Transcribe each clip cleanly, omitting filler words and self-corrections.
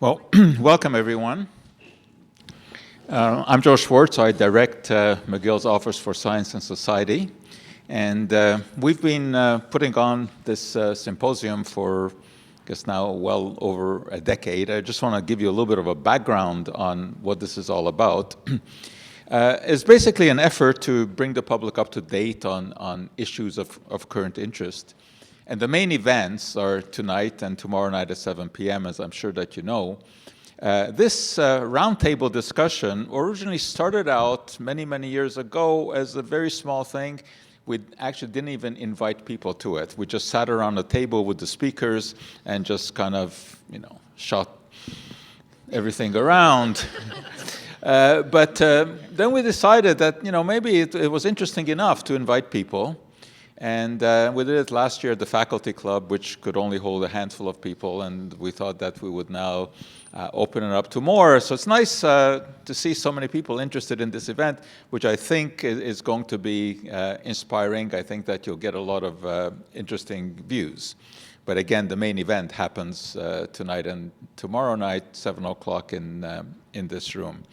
Well, welcome everyone. I'm Joe Schwartz. I direct McGill's Office for Science and Society. And we've been putting on this symposium for, I guess now, well over a decade. I just want to give you a little bit of a background on what this is all about. It's basically an effort to bring the public up to date on issues of current interest. And the main events are tonight and tomorrow night at 7 p.m., as I'm sure that you know. This roundtable discussion originally started out many, many years ago as a very small thing. We actually didn't even invite people to it. We just sat around the table with the speakers and just kind of, shot everything around. But then we decided that, maybe it was interesting enough to invite people. And we did it last year at the faculty club, which could only hold a handful of people, and we thought that we would now open it up to more. So it's nice to see so many people interested in this event, which I think is going to be inspiring. I think that you'll get a lot of interesting views. But again, the main event happens tonight and tomorrow night, 7 o'clock in this room.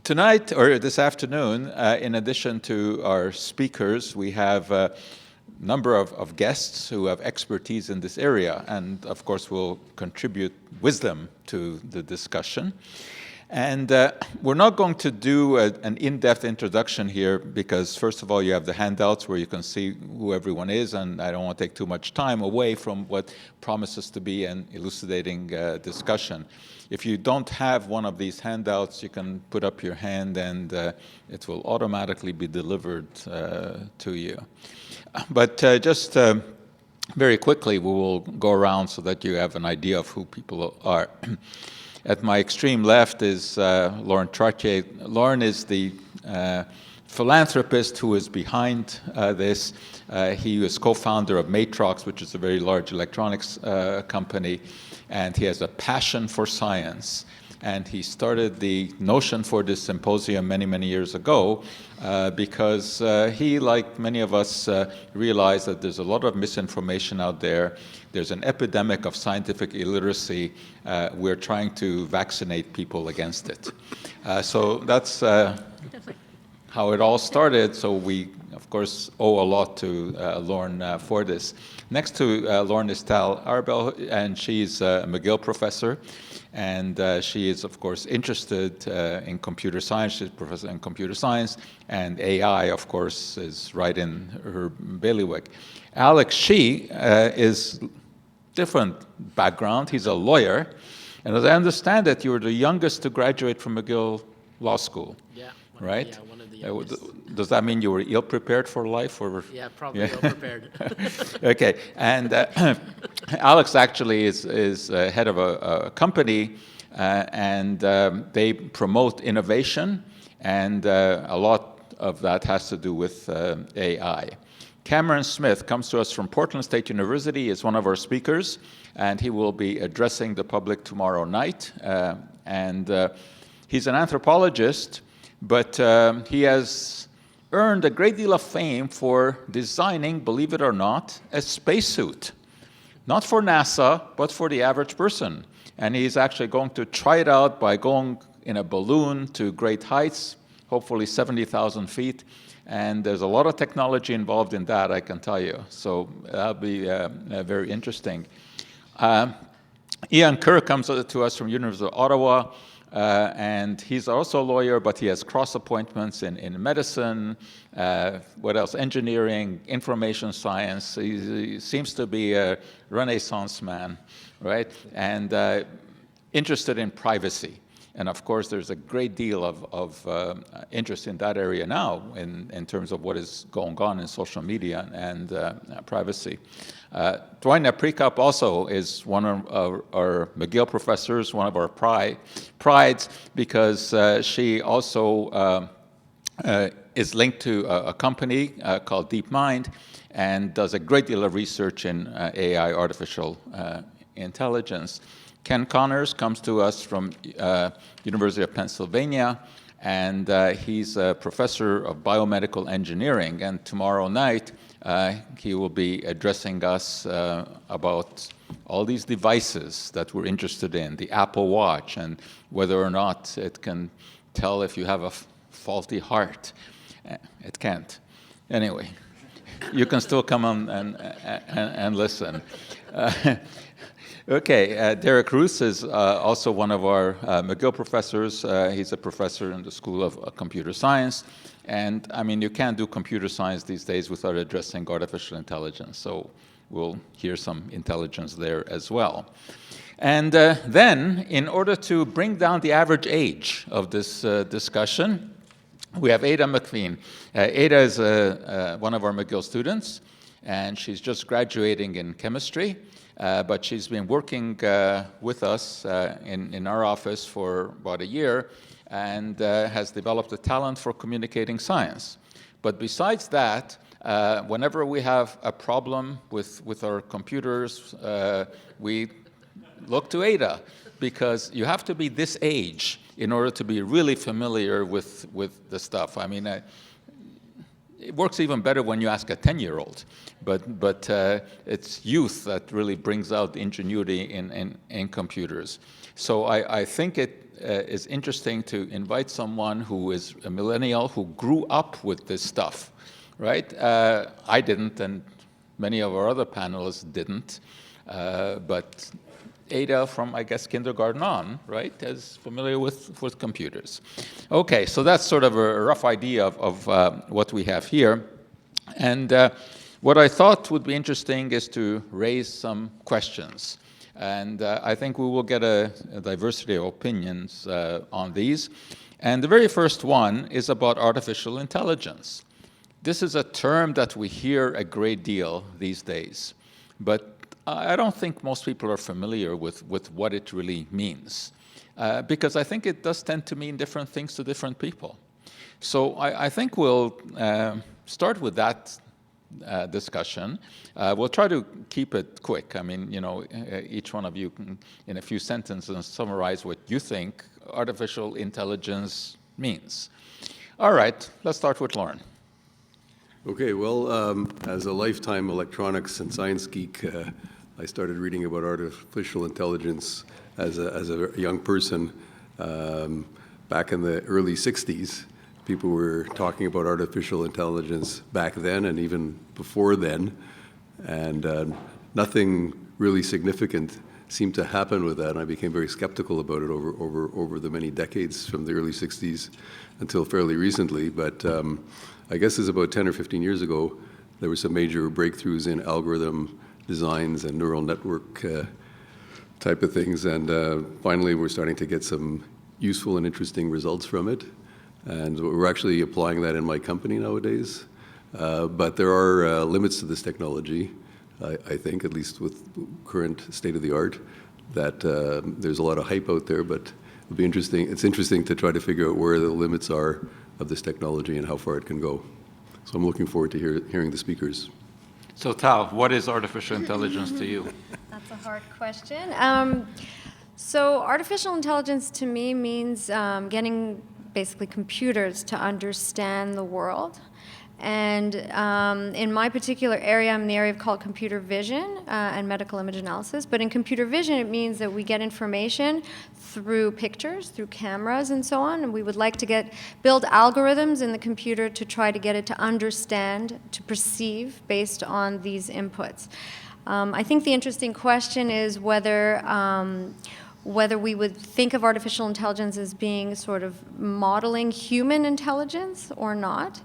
Tonight, or this afternoon, in addition to our speakers, we have a number of guests who have expertise in this area and, of course, will contribute wisdom to the discussion. And we're not going to do an in-depth introduction here because, first of all, you have the handouts where you can see who everyone is, and I don't want to take too much time away from what promises to be an elucidating discussion. If you don't have one of these handouts, you can put up your hand and it will automatically be delivered to you. But just very quickly, we will go around so that you have an idea of who people are. At my extreme left is Lauren Trottier. Lauren is the philanthropist who is behind this. He was co-founder of Matrox, which is a very large electronics company, and he has a passion for science. And he started the notion for this symposium many, many years ago because he, like many of us, realized that there's a lot of misinformation out there. There's an epidemic of scientific illiteracy. We're trying to vaccinate people against it. So that's how it all started. So we, of course, owe a lot to Lauren for this. Next to Lauren is Tal Arbel, and she's a McGill professor. And she is, of course, interested in computer science. She's a professor in computer science. And AI, of course, is right in her bailiwick. Alex Shee is different background. He's a lawyer. And as I understand it, you were the youngest to graduate from McGill Law School. Yeah. Right? Yeah, one of the youngest. Does that mean you were ill-prepared for life? Or? Yeah, probably ill-prepared. Okay. And Alex actually is head of a company, and they promote innovation, and a lot of that has to do with AI. Cameron Smith comes to us from Portland State University, is one of our speakers, and he will be addressing the public tomorrow night. And he's an anthropologist, but he has earned a great deal of fame for designing, believe it or not, a spacesuit. Not for NASA, but for the average person. And he's actually going to try it out by going in a balloon to great heights, hopefully 70,000 feet. And there's a lot of technology involved in that, I can tell you. So that'll be very interesting. Ian Kerr comes to us from University of Ottawa. And he's also a lawyer, but he has cross appointments in medicine, what else? Engineering, information science. He seems to be a Renaissance man, right? And interested in privacy. And of course, there's a great deal of interest in that area now in terms of what is going on in social media and privacy. Doina Precup also is one of our McGill professors, one of our prides, because she also is linked to a company called DeepMind and does a great deal of research in AI, artificial intelligence. Ken Connors comes to us from University of Pennsylvania, and he's a professor of biomedical engineering. And tomorrow night, he will be addressing us about all these devices that we're interested in, the Apple Watch, and whether or not it can tell if you have a faulty heart. It can't. Anyway, you can still come on and listen. Okay, Derek Ruths is also one of our McGill professors. He's a professor in the School of Computer Science. And I mean, you can't do computer science these days without addressing artificial intelligence. So we'll hear some intelligence there as well. And then, in order to bring down the average age of this discussion, we have Ada McVean. Ada is one of our McGill students, and she's just graduating in chemistry. But she's been working with us in our office for about a year and has developed a talent for communicating science. But besides that, whenever we have a problem with our computers, we look to Ada, because you have to be this age in order to be really familiar with the stuff. I mean, it works even better when you ask a 10-year-old, but it's youth that really brings out the ingenuity in computers. So I think it is interesting to invite someone who is a millennial who grew up with this stuff, right? I didn't, and many of our other panelists didn't, but Ada from, I guess, kindergarten on, right, is familiar with computers. Okay, so that's sort of a rough idea of what we have here. And what I thought would be interesting is to raise some questions. And I think we will get a diversity of opinions on these. And the very first one is about artificial intelligence. This is a term that we hear a great deal these days, but I don't think most people are familiar with what it really means, because I think it does tend to mean different things to different people. So I think we'll start with that discussion. We'll try to keep it quick. I mean, you know, each one of you can, in a few sentences, summarize what you think artificial intelligence means. All right, let's start with Lauren. Okay, well, as a lifetime electronics and science geek, I started reading about artificial intelligence as a young person back in the early 60s. People were talking about artificial intelligence back then and even before then, and nothing really significant seemed to happen with that. And I became very skeptical about it over the many decades from the early 60s until fairly recently. But I guess it's about 10 or 15 years ago, there were some major breakthroughs in algorithm designs and neural network type of things. And finally, we're starting to get some useful and interesting results from it. And we're actually applying that in my company nowadays. But there are limits to this technology, I think, at least with current state of the art, that there's a lot of hype out there, but it'll be interesting. It's interesting to try to figure out where the limits are of this technology and how far it can go. So I'm looking forward to hearing the speakers. So Tal, what is artificial intelligence to you? That's a hard question. So artificial intelligence to me means getting basically computers to understand the world. And in my particular area, I'm in the area called computer vision and medical image analysis. But in computer vision, it means that we get information through pictures, through cameras, and so on. And we would like to build algorithms in the computer to try to get it to understand, to perceive based on these inputs. I think the interesting question is whether we would think of artificial intelligence as being sort of modeling human intelligence or not.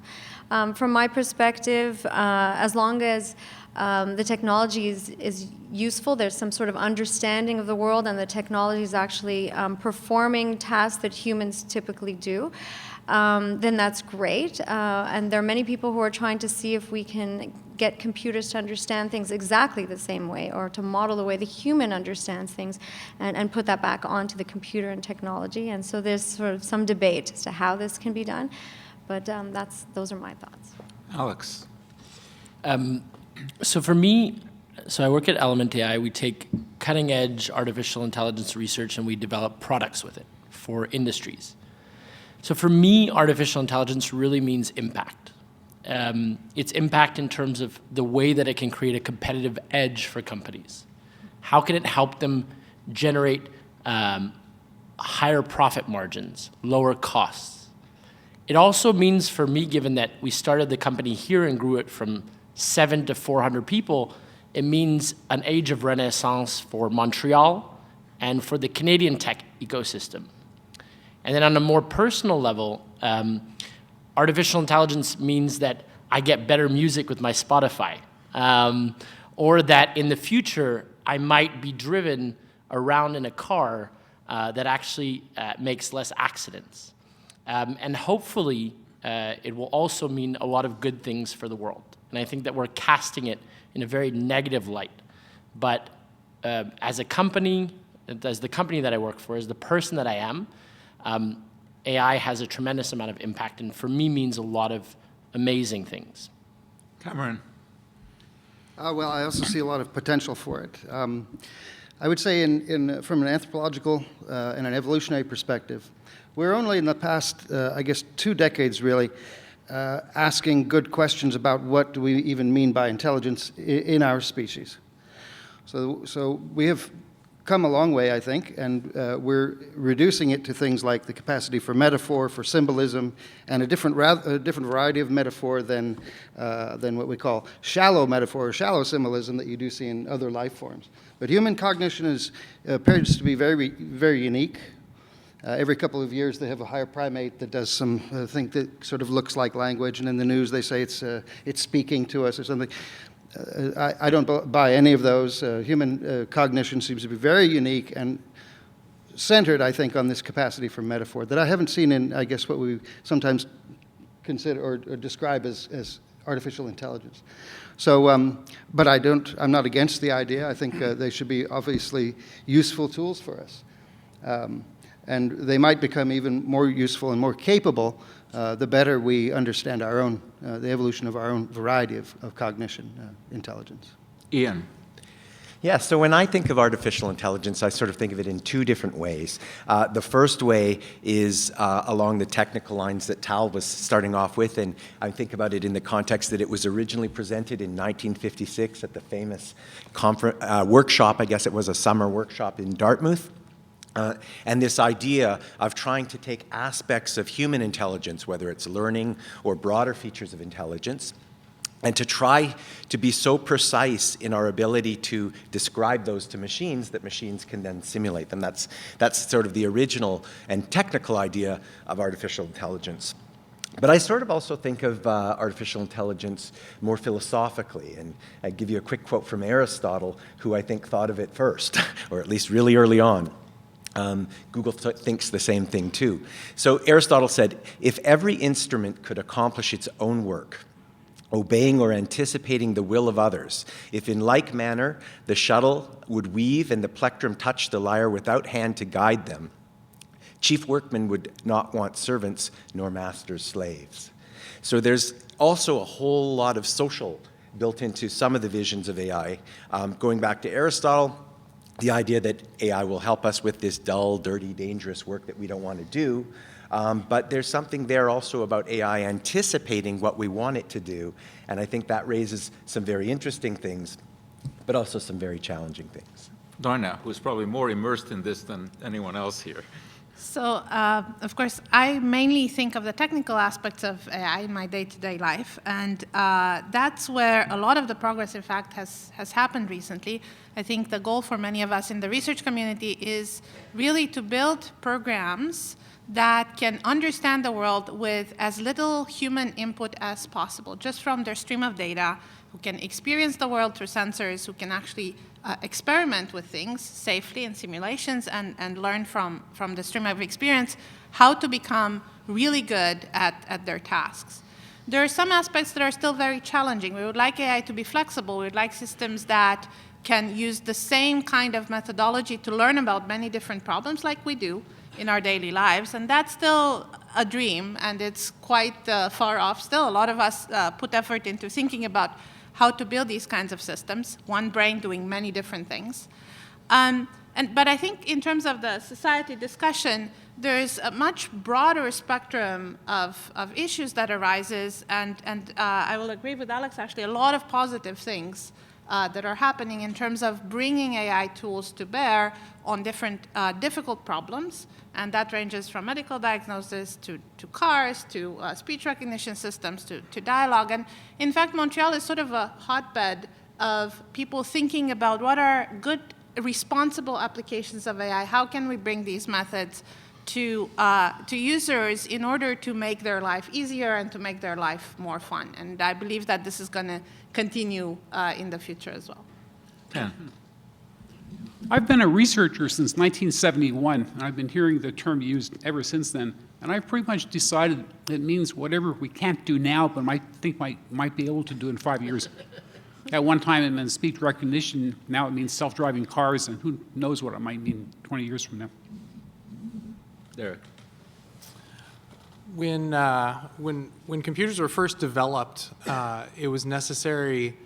From my perspective, as long as the technology is useful, there's some sort of understanding of the world, and the technology is actually performing tasks that humans typically do, then that's great. And there are many people who are trying to see if we can get computers to understand things exactly the same way, or to model the way the human understands things, and put that back onto the computer and technology. And so there's sort of some debate as to how this can be done. But those are my thoughts. Alex. So for me, I work at Element AI. We take cutting-edge artificial intelligence research and we develop products with it for industries. So for me, artificial intelligence really means impact. It's impact in terms of the way that it can create a competitive edge for companies. How can it help them generate higher profit margins, lower costs? It also means for me, given that we started the company here and grew it from 7 to 400 people, it means an age of renaissance for Montreal and for the Canadian tech ecosystem. And then on a more personal level, artificial intelligence means that I get better music with my Spotify, or that in the future, I might be driven around in a car that actually makes less accidents. And hopefully, it will also mean a lot of good things for the world. And I think that we're casting it in a very negative light. But as a company, as the company that I work for, as the person that I am, AI has a tremendous amount of impact, and for me means a lot of amazing things. Cameron. Well, I also see a lot of potential for it. I would say from an anthropological and an evolutionary perspective, we're only in the past, I guess, 2 decades really, asking good questions about what do we even mean by intelligence in our species. So we have come a long way, I think, and we're reducing it to things like the capacity for metaphor, for symbolism, and a different variety of metaphor than what we call shallow metaphor or shallow symbolism that you do see in other life forms. But human cognition appears to be very, very unique. Every couple of years, they have a higher primate that does some thing that sort of looks like language, and in the news they say it's speaking to us or something. I don't buy any of those. Human cognition seems to be very unique and centered, I think, on this capacity for metaphor that I haven't seen in, I guess, what we sometimes consider or describe as artificial intelligence. So, but I'm not against the idea. I think they should be obviously useful tools for us. And they might become even more useful and more capable the better we understand our own, the evolution of our own variety of cognition intelligence. Ian. Yeah, so when I think of artificial intelligence, I sort of think of it in 2 different ways. The first way is along the technical lines that Tal was starting off with, and I think about it in the context that it was originally presented in 1956 at the famous workshop, I guess it was a summer workshop in Dartmouth. And this idea of trying to take aspects of human intelligence, whether it's learning or broader features of intelligence, and to try to be so precise in our ability to describe those to machines that machines can then simulate them. That's sort of the original and technical idea of artificial intelligence. But I sort of also think of artificial intelligence more philosophically, and I give you a quick quote from Aristotle, who I think thought of it first, or at least really early on. Google thinks the same thing too. So Aristotle said, if every instrument could accomplish its own work, obeying or anticipating the will of others, if in like manner the shuttle would weave and the plectrum touch the lyre without hand to guide them, chief workmen would not want servants nor masters slaves. So there's also a whole lot of social built into some of the visions of AI. Going back to Aristotle, the idea that AI will help us with this dull, dirty, dangerous work that we don't want to do. But there's something there also about AI anticipating what we want it to do. And I think that raises some very interesting things, but also some very challenging things. Doina, who's probably more immersed in this than anyone else here. So, of course, I mainly think of the technical aspects of AI in my day-to-day life, and that's where a lot of the progress, in fact, has happened recently. I think the goal for many of us in the research community is really to build programs that can understand the world with as little human input as possible, just from their stream of data, who can experience the world through sensors, who can actually experiment with things safely in simulations and learn from the stream of experience how to become really good at their tasks. There are some aspects that are still very challenging. We would like AI to be flexible. We would like systems that can use the same kind of methodology to learn about many different problems like we do in our daily lives. And that's still a dream, and it's quite far off still. A lot of us put effort into thinking about how to build these kinds of systems, one brain doing many different things. But I think in terms of the society discussion, there's a much broader spectrum of issues that arises, and I will agree with Alex, actually, a lot of positive things that are happening in terms of bringing AI tools to bear on different difficult problems. And that ranges from medical diagnosis to cars, to speech recognition systems, to dialogue. And in fact, Montreal is sort of a hotbed of people thinking about what are good, responsible applications of AI. How can we bring these methods to users in order to make their life easier and to make their life more fun? And I believe that this is going to continue in the future as well. Yeah. I've been a researcher since 1971, and I've been hearing the term used ever since then. And I've pretty much decided it means whatever we can't do now, but might be able to do in 5 years. At one time it meant speech recognition. Now it means self-driving cars, and who knows what it might mean 20 years from now. Derek. When computers were first developed, it was necessary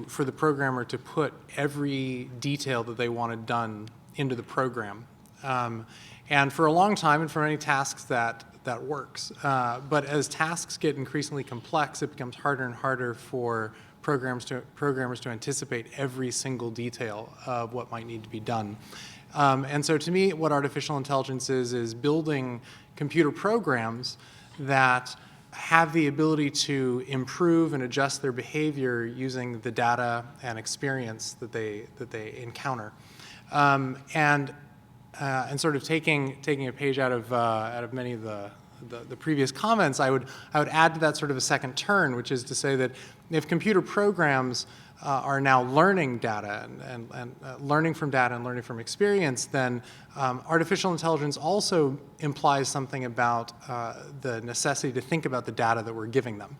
for the programmer to put every detail that they wanted done into the program. And for a long time, and for many tasks, that works. But as tasks get increasingly complex, it becomes harder and harder for programmers to anticipate every single detail of what might need to be done. And so to me, what artificial intelligence is building computer programs that have the ability to improve and adjust their behavior using the data and experience that they encounter. And sort of taking a page out of many of the previous comments, I would add to that sort of a second turn, which is to say that if computer programs are now learning data and learning from data and learning from experience, then artificial intelligence also implies something about the necessity to think about the data that we're giving them,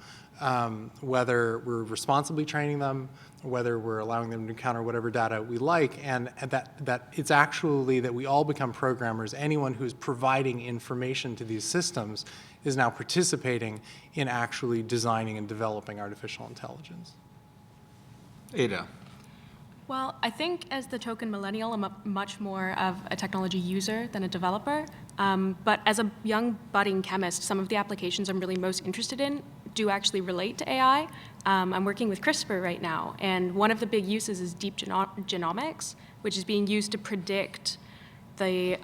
whether we're responsibly training them, whether we're allowing them to encounter whatever data we like, and that it's actually that we all become programmers. Anyone who's providing information to these systems is now participating in actually designing and developing artificial intelligence. Ada. Well, I think as the token millennial, I'm much more of a technology user than a developer. But as a young budding chemist, some of the applications I'm really most interested in do actually relate to AI. I'm working with CRISPR right now, and one of the big uses is deep genomics, which is being used to predict the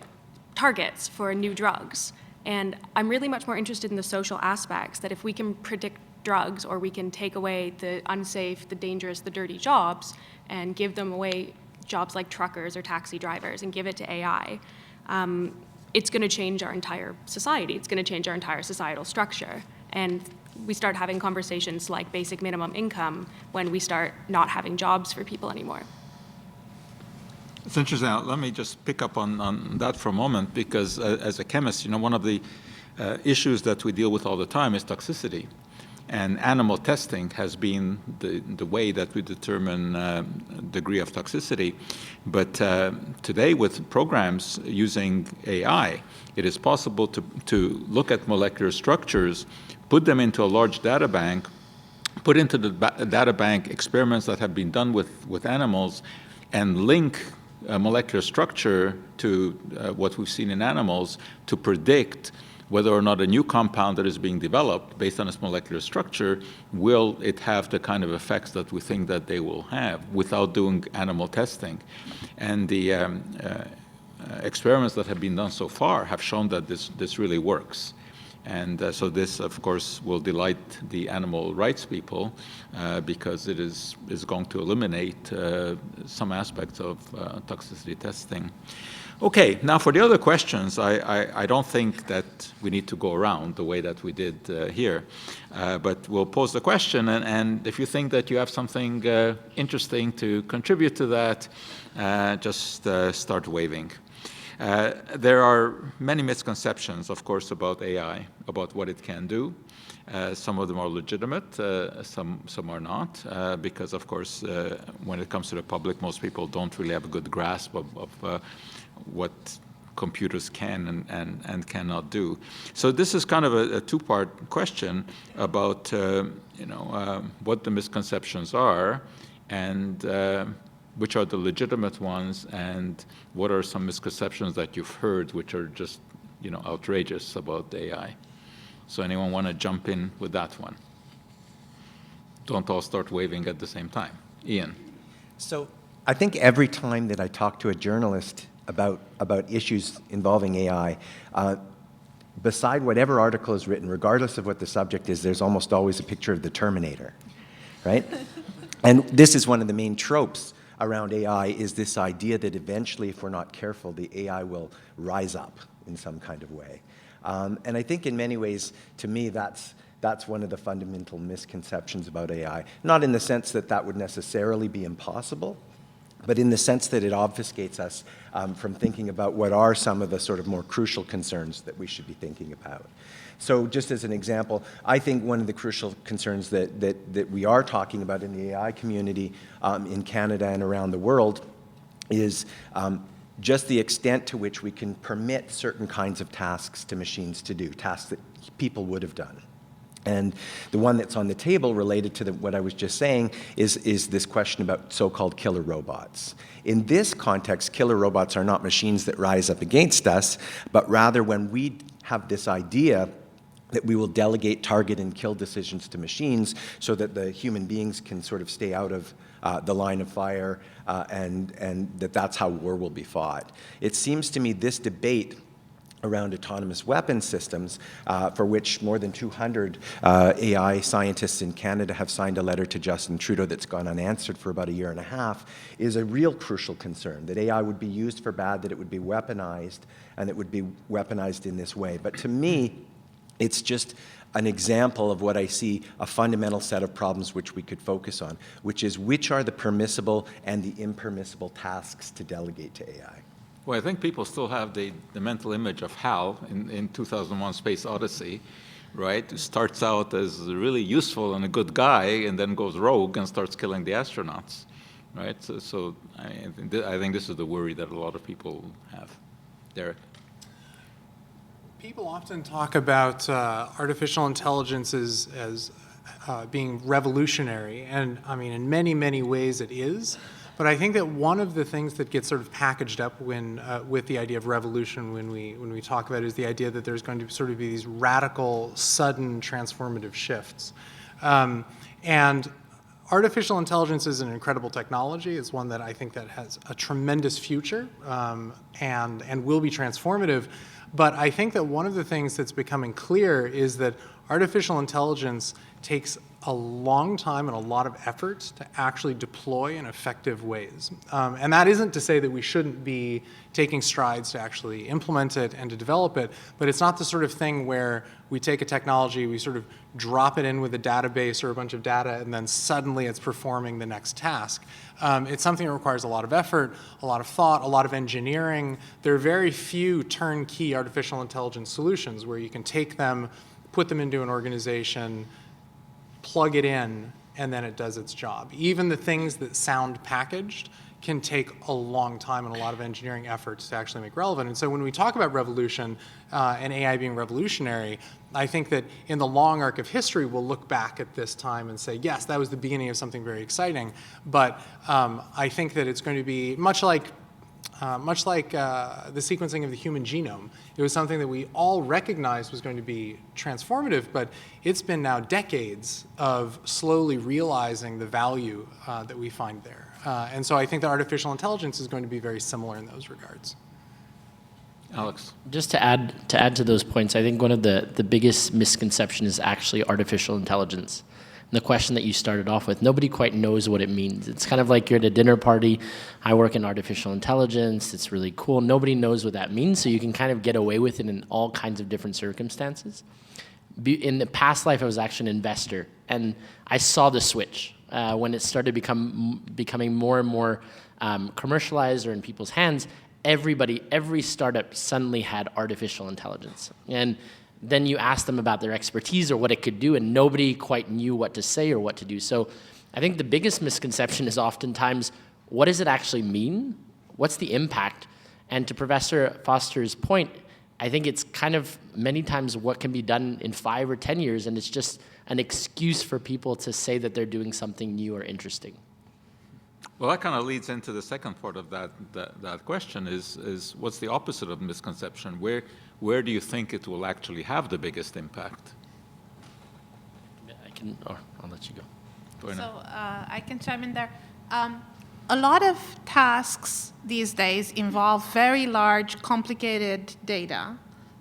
targets for new drugs. And I'm really much more interested in the social aspects, that if we can predict drugs, or we can take away the unsafe, the dangerous, the dirty jobs, and give them away jobs like truckers or taxi drivers and give it to AI, it's going to change our entire society. It's going to change our entire societal structure. And we start having conversations like basic minimum income when we start not having jobs for people anymore. It's interesting. Let me just pick up on that for a moment, because as a chemist, one of the issues that we deal with all the time is toxicity. And animal testing has been the way that we determine degree of toxicity. But today, with programs using AI, it is possible to look at molecular structures, put them into a large data bank, put into the data bank experiments that have been done with animals, and link a molecular structure to what we've seen in animals to predict whether or not a new compound that is being developed based on its molecular structure, will it have the kind of effects that we think that they will have without doing animal testing. And the experiments that have been done so far have shown that this really works. And so this, of course, will delight the animal rights people because it is going to eliminate some aspects of toxicity testing. Okay, now for the other questions, I don't think that we need to go around the way that we did here, but we'll pose the question, and if you think that you have something interesting to contribute to that, just start waving. There are many misconceptions, of course, about AI, about what it can do. Some of them are legitimate, some are not, because, of course, when it comes to the public, most people don't really have a good grasp of what computers can and cannot do. So this is kind of a two-part question about what the misconceptions are, and which are the legitimate ones, and what are some misconceptions that you've heard which are just outrageous about AI. So anyone want to jump in with that one? Don't all start waving at the same time. Ian. So I think every time that I talk to a journalist about issues involving AI, beside whatever article is written, regardless of what the subject is, there's almost always a picture of the Terminator, right? And this is one of the main tropes around AI, is this idea that eventually, if we're not careful, the AI will rise up in some kind of way. And I think in many ways, to me, that's one of the fundamental misconceptions about AI. Not in the sense that that would necessarily be impossible, but in the sense that it obfuscates us from thinking about what are some of the sort of more crucial concerns that we should be thinking about. So just as an example, I think one of the crucial concerns that we are talking about in the AI community in Canada and around the world is just the extent to which we can permit certain kinds of tasks to machines to do, tasks that people would have done. And the one that's on the table related to what I was just saying is this question about so-called killer robots. In this context, killer robots are not machines that rise up against us, but rather when we have this idea that we will delegate target and kill decisions to machines so that the human beings can sort of stay out of the line of fire and that's how war will be fought. It seems to me this debate around autonomous weapons systems, for which more than 200 AI scientists in Canada have signed a letter to Justin Trudeau that's gone unanswered for about a year and a half, is a real crucial concern, that AI would be used for bad, that it would be weaponized, and it would be weaponized in this way. But to me, it's just an example of what I see a fundamental set of problems which we could focus on, which is which are the permissible and the impermissible tasks to delegate to AI. Well, I think people still have the mental image of Hal in 2001 Space Odyssey, right? Who starts out as really useful and a good guy and then goes rogue and starts killing the astronauts, right? So I think this is the worry that a lot of people have. Derek? People often talk about artificial intelligence as being revolutionary, and I mean, in many, many ways it is. But I think that one of the things that gets sort of packaged up when with the idea of revolution when we talk about it is the idea that there's going to sort of be these radical, sudden, transformative shifts. And artificial intelligence is an incredible technology. It's one that I think that has a tremendous future and will be transformative. But I think that one of the things that's becoming clear is that artificial intelligence takes a long time and a lot of effort to actually deploy in effective ways. And that isn't to say that we shouldn't be taking strides to actually implement it and to develop it, but it's not the sort of thing where we take a technology, we sort of drop it in with a database or a bunch of data, and then suddenly it's performing the next task. It's something that requires a lot of effort, a lot of thought, a lot of engineering. There are very few turnkey artificial intelligence solutions where you can take them, put them into an organization, plug it in, and then it does its job. Even the things that sound packaged can take a long time and a lot of engineering efforts to actually make relevant. And so when we talk about revolution and AI being revolutionary, I think that in the long arc of history, we'll look back at this time and say, yes, that was the beginning of something very exciting. But I think that it's going to be much like the sequencing of the human genome. It was something that we all recognized was going to be transformative, but it's been now decades of slowly realizing the value that we find there. And so I think that artificial intelligence is going to be very similar in those regards. Alex? Just to add to those points, I think one of the biggest misconceptions is actually artificial intelligence. The question that you started off with, nobody quite knows what it means. It's kind of like you're at a dinner party. I work in artificial intelligence. It's really cool. Nobody knows what that means, so you can kind of get away with it in all kinds of different circumstances. In the past life, I was actually an investor, and I saw the switch when it started becoming more and more commercialized or in people's hands. Every startup suddenly had artificial intelligence. And then you ask them about their expertise or what it could do, and nobody quite knew what to say or what to do. So I think the biggest misconception is oftentimes, what does it actually mean? What's the impact? And to Professor Foster's point, I think it's kind of many times what can be done in 5 or 10 years, and it's just an excuse for people to say that they're doing something new or interesting. Well, that kind of leads into the second part of that question is what's the opposite of misconception? Where do you think it will actually have the biggest impact? I'll let you go. So I can chime in there. a lot of tasks these days involve very large, complicated data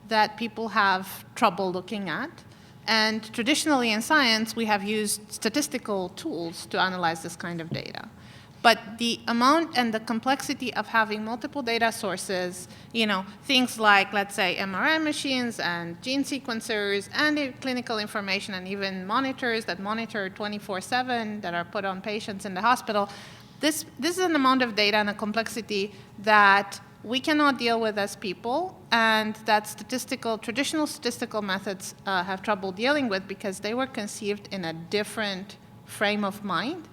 that people have trouble looking at. And traditionally in science, we have used statistical tools to analyze this kind of data. But the amount and the complexity of having multiple data sources, things like, let's say, MRI machines and gene sequencers and clinical information and even monitors that monitor 24/7 that are put on patients in the hospital, this is an amount of data and a complexity that we cannot deal with as people, and that traditional statistical methods have trouble dealing with because they were conceived in a different frame of mind.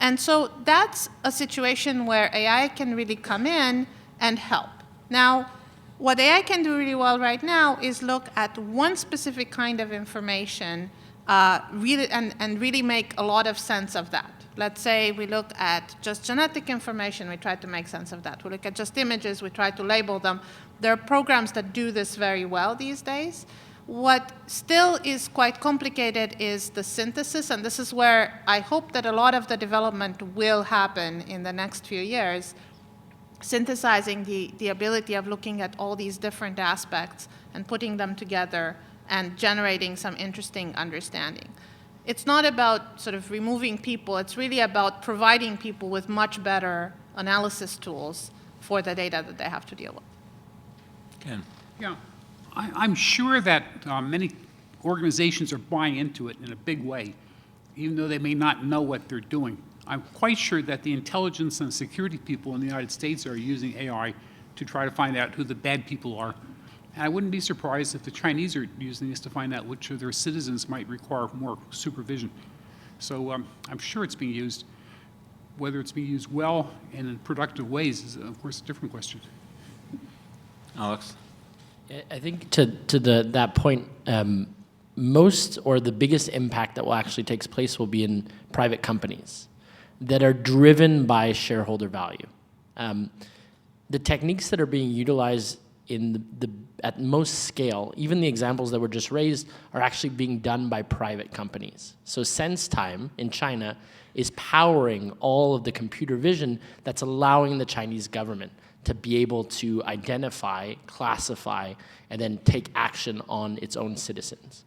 And so that's a situation where AI can really come in and help. Now, what AI can do really well right now is look at one specific kind of information and really make a lot of sense of that. Let's say we look at just genetic information, we try to make sense of that. We look at just images, we try to label them. There are programs that do this very well these days. What still is quite complicated is the synthesis, and this is where I hope that a lot of the development will happen in the next few years, synthesizing the ability of looking at all these different aspects and putting them together and generating some interesting understanding. It's not about sort of removing people, it's really about providing people with much better analysis tools for the data that they have to deal with. Ken. Yeah. I'm sure that many organizations are buying into it in a big way, even though they may not know what they're doing. I'm quite sure that the intelligence and security people in the United States are using AI to try to find out who the bad people are. And I wouldn't be surprised if the Chinese are using this to find out which of their citizens might require more supervision. So I'm sure it's being used. Whether it's being used well and in productive ways is, of course, a different question. Alex? I think to that point, most or the biggest impact that will actually take place will be in private companies that are driven by shareholder value. The techniques that are being utilized at most scale, even the examples that were just raised, are actually being done by private companies. So SenseTime in China is powering all of the computer vision that's allowing the Chinese government to be able to identify, classify, and then take action on its own citizens.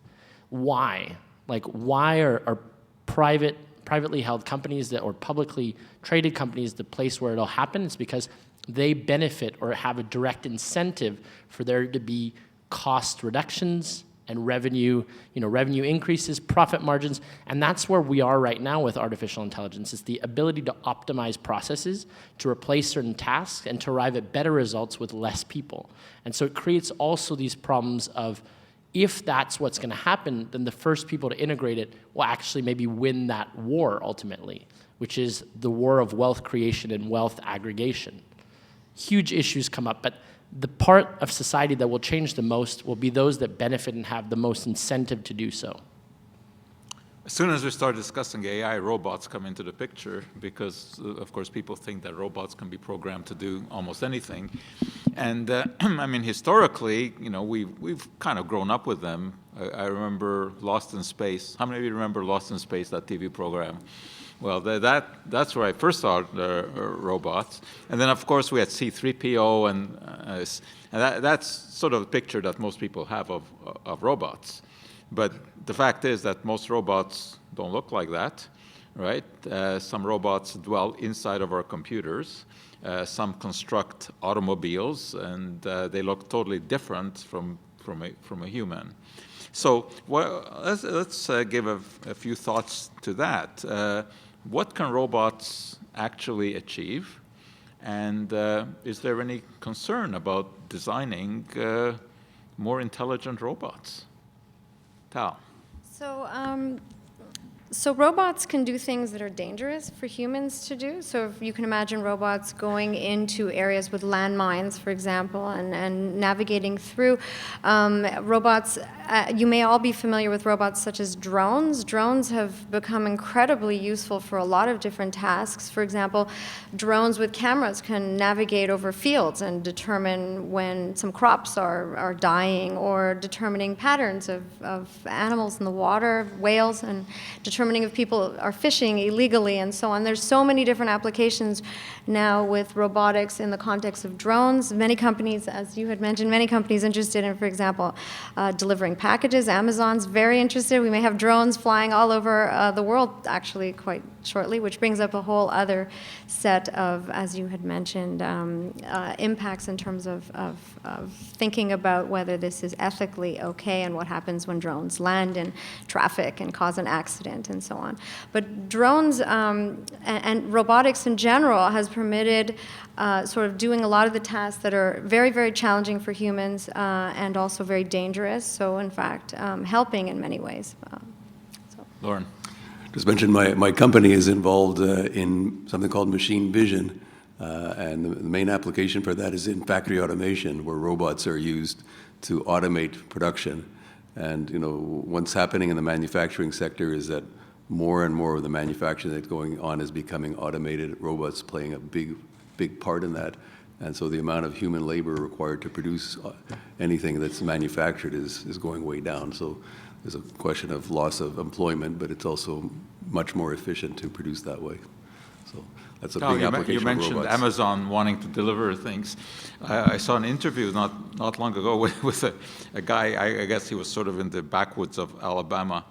Why? Why are privately held companies or publicly traded companies the place where it'll happen? It's because they benefit or have a direct incentive for there to be cost reductions and revenue increases, profit margins, and that's where we are right now with artificial intelligence. It's the ability to optimize processes, to replace certain tasks, and to arrive at better results with less people. And so it creates also these problems of, if that's what's going to happen, then the first people to integrate it will actually maybe win that war ultimately, which is the war of wealth creation and wealth aggregation. Huge issues come up, but the part of society that will change the most will be those that benefit and have the most incentive to do so. As soon as we start discussing AI, robots come into the picture because, of course, people think that robots can be programmed to do almost anything. And I mean, historically, we've kind of grown up with them. I remember Lost in Space. How many of you remember Lost in Space, that TV program? Well, that's where I first saw robots. And then, of course, we had C-3PO, and that's sort of a picture that most people have of robots. But the fact is that most robots don't look like that, right? Some robots dwell inside of our computers. Some construct automobiles, and they look totally different from a human. So let's give a few thoughts to that. What can robots actually achieve? And is there any concern about designing more intelligent robots? Tal. So robots can do things that are dangerous for humans to do. So if you can imagine robots going into areas with landmines, for example, and navigating through. Robots, you may all be familiar with robots such as drones. Drones have become incredibly useful for a lot of different tasks. For example, drones with cameras can navigate over fields and determine when some crops are dying, or determining patterns of animals in the water, whales, and determining determining if people are fishing illegally and so on. There's so many different applications now with robotics in the context of drones. Many companies, as you had mentioned, many companies interested in, for example, delivering packages. Amazon's very interested. We may have drones flying all over the world, actually, quite shortly, which brings up a whole other set of, as you had mentioned, impacts in terms of thinking about whether this is ethically okay and what happens when drones land in traffic and cause an accident and so on. But drones and robotics in general has permitted sort of doing a lot of the tasks that are very, very challenging for humans and also very dangerous. So in fact, helping in many ways. Lauren. Just mentioned my company is involved in something called machine vision, and the main application for that is in factory automation, where robots are used to automate production. And what's happening in the manufacturing sector is that more and more of the manufacturing that's going on is becoming automated. Robots playing a big part in that, and so the amount of human labor required to produce anything that's manufactured is going way down. So there's a question of loss of employment, but it's also much more efficient to produce that way. So that's a big application. You mentioned of robots. Amazon wanting to deliver things. I saw an interview not long ago with a guy, I guess he was sort of in the backwoods of Alabama,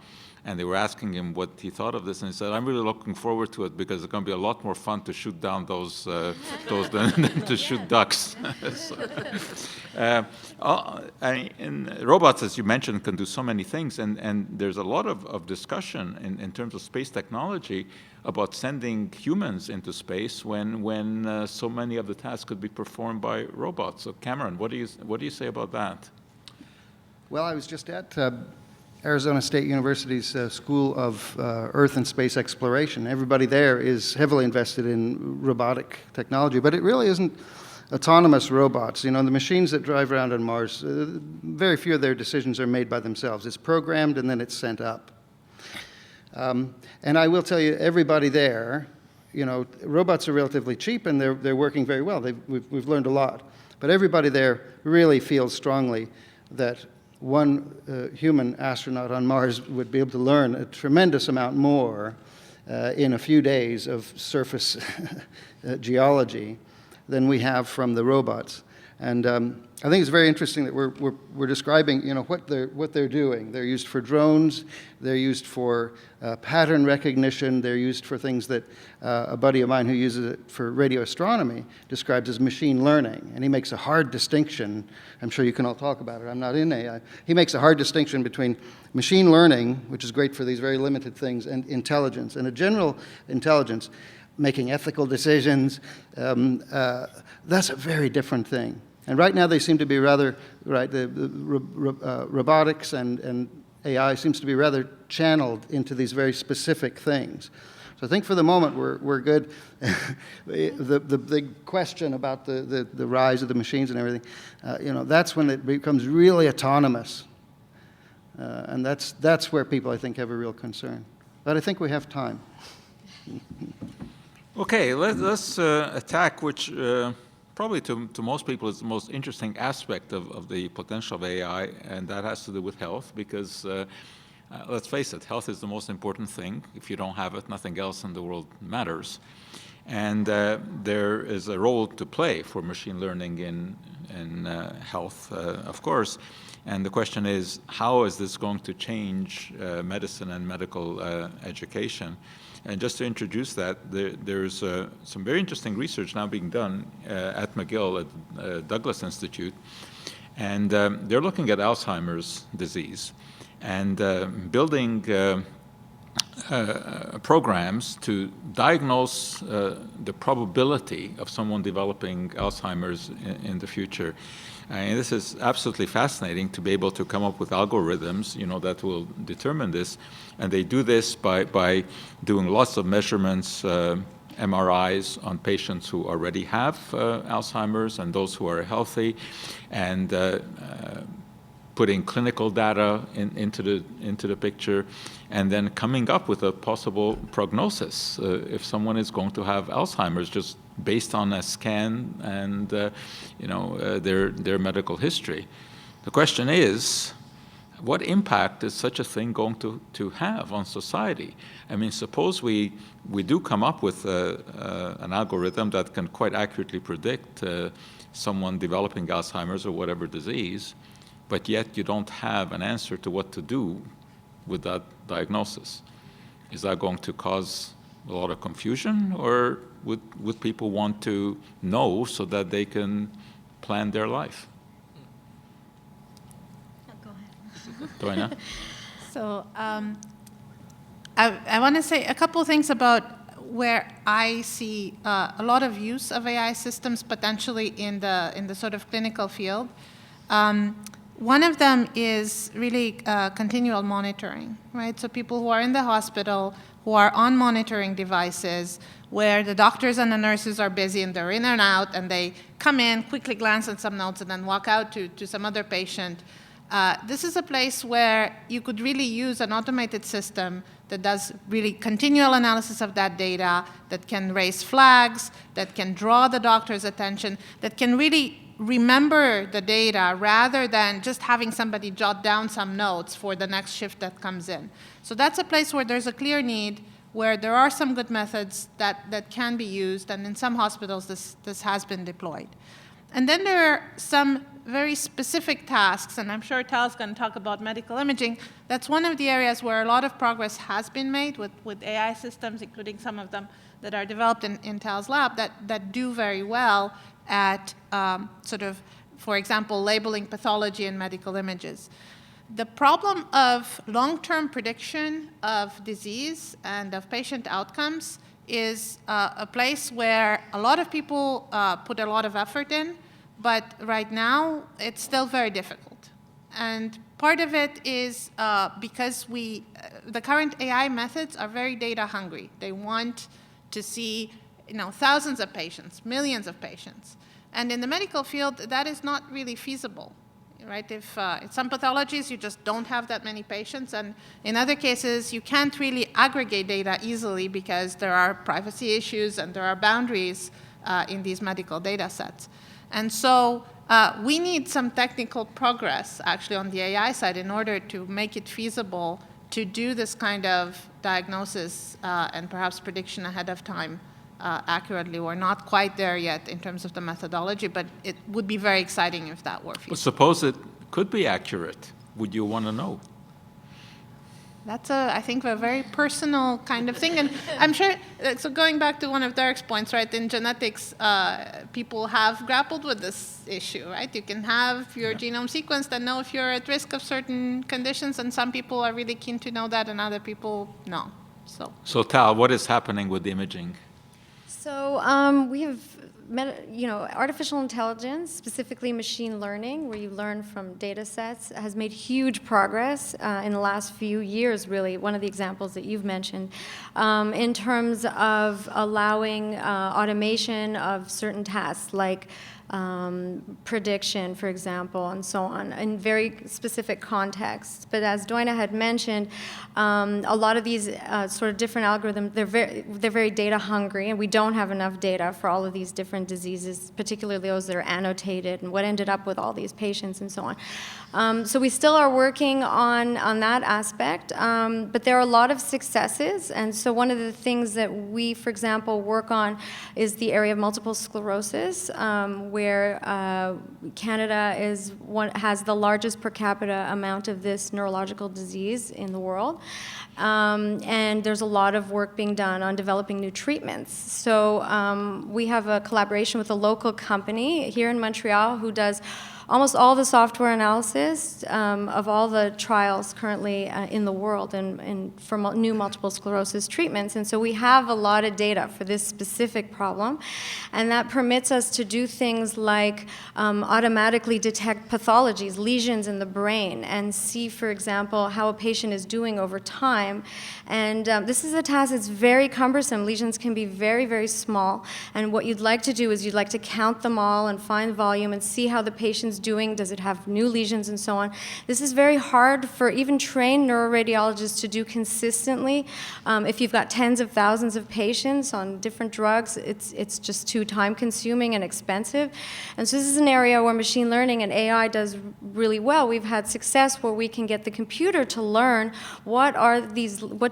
and they were asking him what he thought of this, and he said, "I'm really looking forward to it because it's going to be a lot more fun to shoot down those than to shoot ducks." And robots, as you mentioned, can do so many things, and there's a lot of discussion in terms of space technology about sending humans into space when so many of the tasks could be performed by robots. So Cameron, what do you say about that? Well, I was just at Arizona State University's School of Earth and Space Exploration. Everybody there is heavily invested in robotic technology, but it really isn't autonomous robots. The machines that drive around on Mars, very few of their decisions are made by themselves. It's programmed and then it's sent up. And I will tell you, everybody there, robots are relatively cheap and they're working very well. We've learned a lot. But everybody there really feels strongly that one human astronaut on Mars would be able to learn a tremendous amount more in a few days of surface geology than we have from the robots. And I think it's very interesting that we're describing what they're doing. They're used for drones. They're used for pattern recognition. They're used for things that a buddy of mine who uses it for radio astronomy describes as machine learning. And he makes a hard distinction. I'm sure you can all talk about it. I'm not in AI. He makes a hard distinction between machine learning, which is great for these very limited things, and intelligence. And a general intelligence, making ethical decisions, that's a very different thing. And right now they seem to be rather, robotics and AI seems to be rather channeled into these very specific things. So I think for the moment we're good. The big question about the rise of the machines and everything, that's when it becomes really autonomous. And that's where people, I think, have a real concern. But I think we have time. Okay, let's attack which probably to most people is the most interesting aspect of the potential of AI, and that has to do with health, because let's face it, health is the most important thing. If you don't have it, nothing else in the world matters. And there is a role to play for machine learning in health, of course. And the question is, how is this going to change medicine and medical education? And just to introduce that, there's some very interesting research now being done at McGill, at Douglas Institute, and they're looking at Alzheimer's disease and building programs to diagnose the probability of someone developing Alzheimer's in the future. And this is absolutely fascinating to be able to come up with algorithms, that will determine this. And they do this by doing lots of measurements, MRIs on patients who already have Alzheimer's and those who are healthy, and putting clinical data into the picture, and then coming up with a possible prognosis if someone is going to have Alzheimer's, just based on a scan and their medical history. The question is, what impact is such a thing going to have on society? I mean, suppose we do come up with an algorithm that can quite accurately predict someone developing Alzheimer's or whatever disease, but yet you don't have an answer to what to do with that diagnosis. Is that going to cause a lot of confusion, or would people want to know so that they can plan their life? Go ahead. Doina? So I want to say a couple things about where I see a lot of use of AI systems potentially in the sort of clinical field. One of them is really continual monitoring, right? So people who are in the hospital, who are on monitoring devices, where the doctors and the nurses are busy and they're in and out, and they come in, quickly glance at some notes, and then walk out to some other patient. This is a place where you could really use an automated system that does really continual analysis of that data, that can raise flags, that can draw the doctor's attention, that can really remember the data rather than just having somebody jot down some notes for the next shift that comes in. So that's a place where there's a clear need, where there are some good methods that can be used, and in some hospitals this has been deployed. And then there are some very specific tasks, and I'm sure Tal's going to talk about medical imaging. That's one of the areas where a lot of progress has been made with AI systems, including some of them that are developed in Tal's lab that do very well at sort of, for example, labeling pathology in medical images. The problem of long-term prediction of disease and of patient outcomes is a place where a lot of people put a lot of effort in, but right now it's still very difficult. And part of it is because the current AI methods are very data hungry. They want to see thousands of patients, millions of patients. And in the medical field, that is not really feasible, right? If some pathologies, you just don't have that many patients. And in other cases, you can't really aggregate data easily because there are privacy issues and there are boundaries in these medical data sets. And so we need some technical progress, actually, on the AI side in order to make it feasible to do this kind of diagnosis and perhaps prediction ahead of time accurately. We're not quite there yet in terms of the methodology, but it would be very exciting if that were feasible. But suppose it could be accurate. Would you want to know? That's, I think, a very personal kind of thing. And I'm sure, so going back to one of Derek's points, right, in genetics, people have grappled with this issue, right? You can have your genome sequenced and know if you're at risk of certain conditions, and some people are really keen to know that, and other people, no. So Tal, what is happening with imaging? So we have, artificial intelligence, specifically machine learning, where you learn from data sets, has made huge progress in the last few years, really. One of the examples that you've mentioned, in terms of allowing automation of certain tasks, like prediction, for example, and so on, in very specific contexts. But as Doina had mentioned, a lot of these sort of different algorithms, they're very data hungry, and we don't have enough data for all of these different diseases, particularly those that are annotated and what ended up with all these patients and so on. So we still are working on that aspect, but there are a lot of successes. And so one of the things that we, for example, work on is the area of multiple sclerosis, where Canada has the largest per capita amount of this neurological disease in the world. And there's a lot of work being done on developing new treatments. So we have a collaboration with a local company here in Montreal who does almost all the software analysis of all the trials currently in the world and for new multiple sclerosis treatments. And so we have a lot of data for this specific problem. And that permits us to do things like automatically detect pathologies, lesions in the brain, and see, for example, how a patient is doing over time. And this is a task that's very cumbersome. Lesions can be very, very small. And what you'd like to do is you'd like to count them all and find volume and see how the patient's doing? Does it have new lesions and so on? This is very hard for even trained neuroradiologists to do consistently. If you've got tens of thousands of patients on different drugs, it's just too time-consuming and expensive. And so this is an area where machine learning and AI does really well. We've had success where we can get the computer to learn what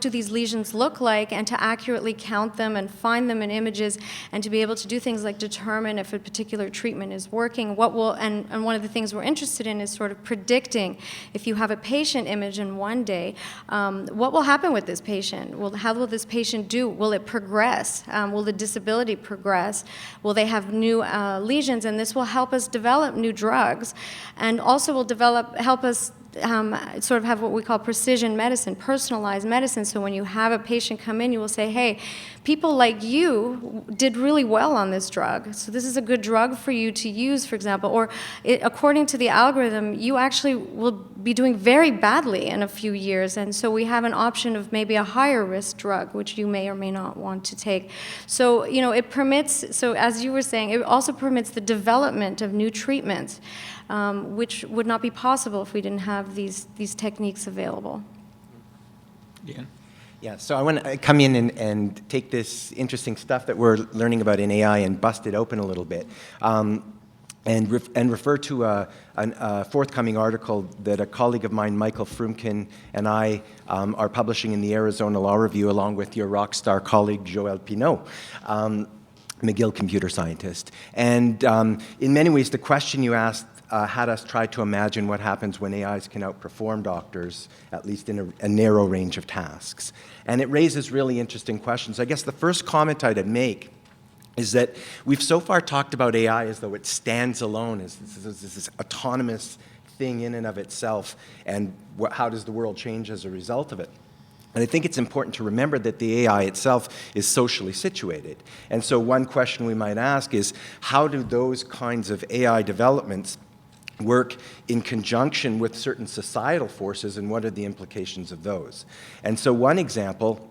do these lesions look like, and to accurately count them and find them in images, and to be able to do things like determine if a particular treatment is working. And one of the things we're interested in is sort of predicting, if you have a patient image in one day, what will happen with this patient? How will this patient do? Will it progress? Will the disability progress? Will they have new lesions? And this will help us develop new drugs, and also will help us sort of have what we call precision medicine, personalized medicine. So when you have a patient come in, you will say, hey, people like you did really well on this drug, so this is a good drug for you to use, for example. Or according to the algorithm, you actually will be doing very badly in a few years, and so we have an option of maybe a higher risk drug, which you may or may not want to take. So, it permits, so as you were saying, it also permits the development of new treatments, which would not be possible if we didn't have these techniques available. Ian? Yeah, so I want to come in and take this interesting stuff that we're learning about in AI and bust it open a little bit, and refer to a forthcoming article that a colleague of mine, Michael Frumkin, and I are publishing in the Arizona Law Review, along with your rock star colleague, Joël Pineau, McGill computer scientist. And in many ways, the question you asked had us try to imagine what happens when AIs can outperform doctors, at least in a narrow range of tasks. And it raises really interesting questions. I guess the first comment I'd make is that we've so far talked about AI as though it stands alone, as this autonomous thing in and of itself, and how does the world change as a result of it. And I think it's important to remember that the AI itself is socially situated. And so one question we might ask is, how do those kinds of AI developments work in conjunction with certain societal forces, and what are the implications of those? And so one example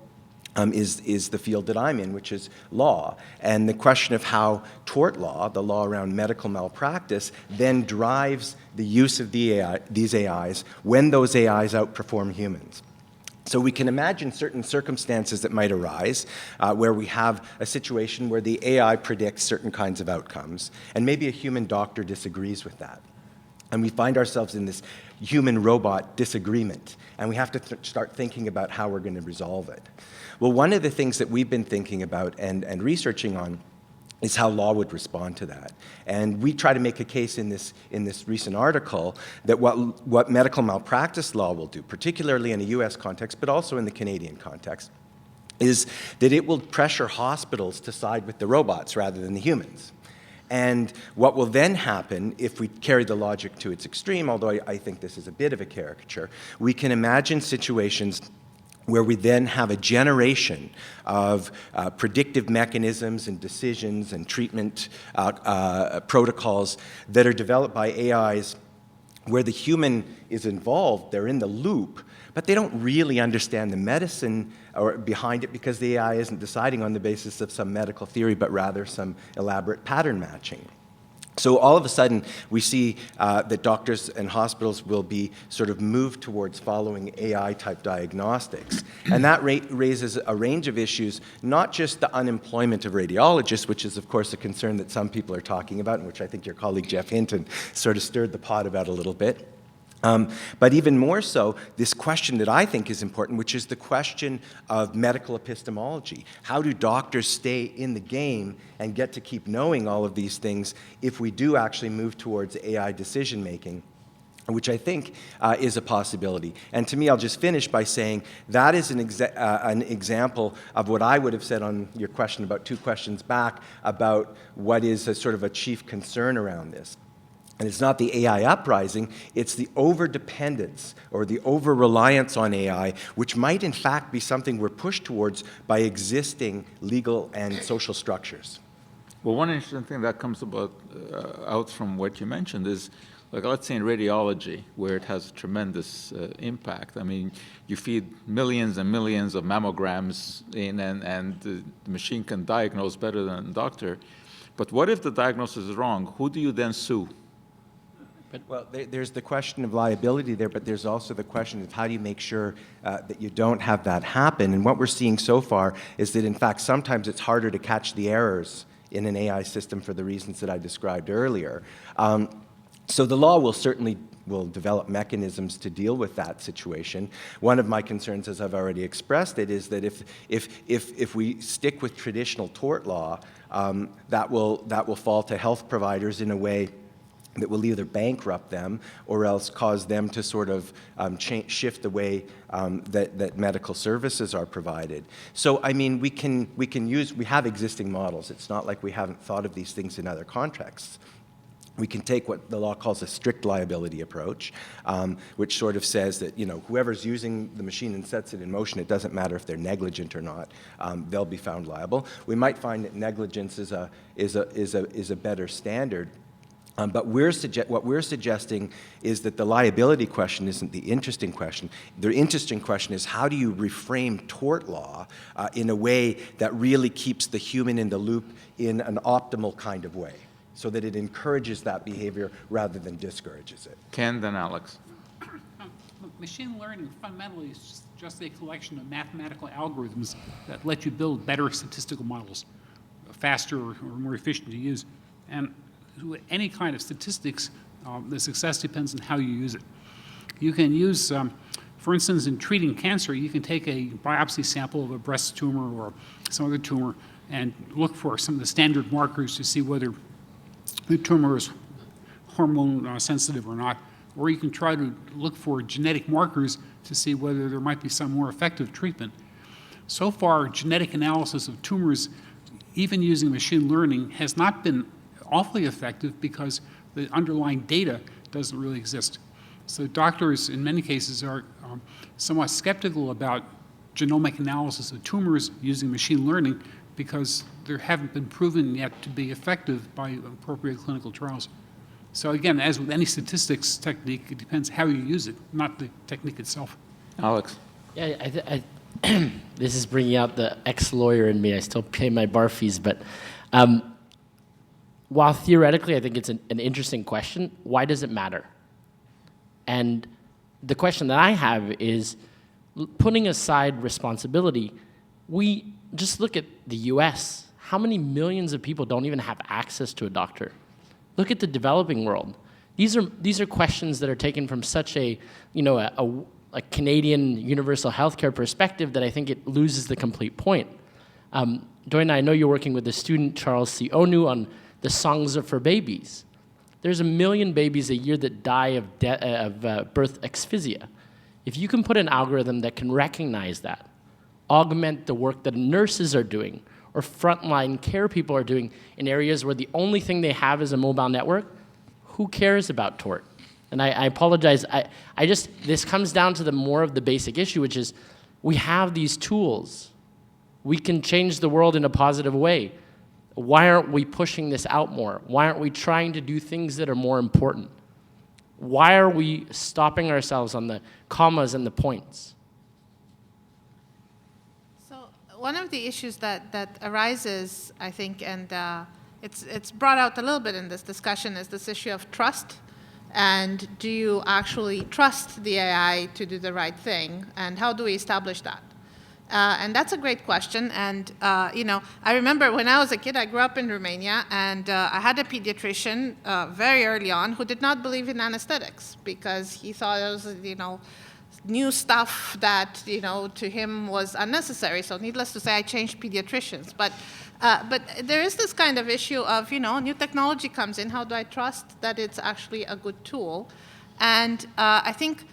is the field that I'm in, which is law, and the question of how tort law, the law around medical malpractice, then drives the use of these AIs when those AIs outperform humans. So we can imagine certain circumstances that might arise where we have a situation where the AI predicts certain kinds of outcomes, and maybe a human doctor disagrees with that. And we find ourselves in this human-robot disagreement, and we have to start thinking about how we're going to resolve it. Well, one of the things that we've been thinking about and researching on is how law would respond to that. And we try to make a case in this recent article that what medical malpractice law will do, particularly in a US context, but also in the Canadian context, is that it will pressure hospitals to side with the robots rather than the humans. And what will then happen, if we carry the logic to its extreme, although I think this is a bit of a caricature, we can imagine situations where we then have a generation of predictive mechanisms and decisions and treatment protocols that are developed by AIs where the human is involved, they're in the loop, but they don't really understand the medicine or behind it, because the AI isn't deciding on the basis of some medical theory, but rather some elaborate pattern matching. So all of a sudden, we see that doctors and hospitals will be sort of moved towards following AI-type diagnostics. And that raises a range of issues, not just the unemployment of radiologists, which is, of course, a concern that some people are talking about, and which I think your colleague Jeff Hinton sort of stirred the pot about a little bit. But even more so, this question that I think is important, which is the question of medical epistemology. How do doctors stay in the game and get to keep knowing all of these things if we do actually move towards AI decision-making, which I think is a possibility. And to me, I'll just finish by saying that is an example of what I would have said on your question about 2 questions back about what is a sort of a chief concern around this. And it's not the AI uprising, it's the over-dependence or the over-reliance on AI, which might in fact be something we're pushed towards by existing legal and social structures. Well, one interesting thing that comes about out from what you mentioned is, like, let's say in radiology, where it has a tremendous impact. I mean, you feed millions and millions of mammograms in, and the machine can diagnose better than a doctor. But what if the diagnosis is wrong? Who do you then sue? Well, there's the question of liability there, but there's also the question of how do you make sure that you don't have that happen. And what we're seeing so far is that, in fact, sometimes it's harder to catch the errors in an AI system for the reasons that I described earlier. So the law will develop mechanisms to deal with that situation. One of my concerns, as I've already expressed it, is that if we stick with traditional tort law, that will fall to health providers in a way that will either bankrupt them or else cause them to sort of shift the way that medical services are provided. So, I mean, we have existing models. It's not like we haven't thought of these things in other contexts. We can take what the law calls a strict liability approach, which sort of says that, you know, whoever's using the machine and sets it in motion, it doesn't matter if they're negligent or not, they'll be found liable. We might find that negligence is a better standard. But what we're suggesting is that the liability question isn't the interesting question. The interesting question is, how do you reframe tort law in a way that really keeps the human in the loop in an optimal kind of way, so that it encourages that behavior rather than discourages it? Ken, then Alex. Machine learning fundamentally is just a collection of mathematical algorithms that let you build better statistical models, faster or more efficient to use. And any kind of statistics, the success depends on how you use it. You can use, for instance, in treating cancer, you can take a biopsy sample of a breast tumor or some other tumor and look for some of the standard markers to see whether the tumor is hormone sensitive or not. Or you can try to look for genetic markers to see whether there might be some more effective treatment. So far, genetic analysis of tumors, even using machine learning, has not been awfully effective because the underlying data doesn't really exist. So doctors, in many cases, are somewhat skeptical about genomic analysis of tumors using machine learning because there haven't been proven yet to be effective by appropriate clinical trials. So again, as with any statistics technique, it depends how you use it, not the technique itself. Alex. Yeah, this is bringing out the ex-lawyer in me. I still pay my bar fees, but while theoretically I think it's an interesting question, why does it matter? And the question that I have is, putting aside responsibility, we just look at the US. How many millions of people don't even have access to a doctor? Look at the developing world. These are questions that are taken from such a Canadian universal healthcare perspective that I think it loses the complete point. Doina, I know you're working with the student Charles C. Onu on the songs for babies. There's 1 million babies a year that die of birth asphyxia. If you can put an algorithm that can recognize that, augment the work that nurses are doing or frontline care people are doing in areas where the only thing they have is a mobile network, who cares about tort? And I apologize, this comes down to more of the basic issue, which is we have these tools. We can change the world in a positive way. Why aren't we pushing this out more? Why aren't we trying to do things that are more important? Why are we stopping ourselves on the commas and the points? So one of the issues that arises, I think, and it's brought out a little bit in this discussion, is this issue of trust. And do you actually trust the AI to do the right thing? And how do we establish that? And that's a great question. And, I remember when I was a kid, I grew up in Romania, and I had a pediatrician very early on who did not believe in anesthetics because he thought it was, new stuff that, to him was unnecessary. So needless to say, I changed pediatricians. But there is this kind of issue of, new technology comes in. How do I trust that it's actually a good tool? And I think,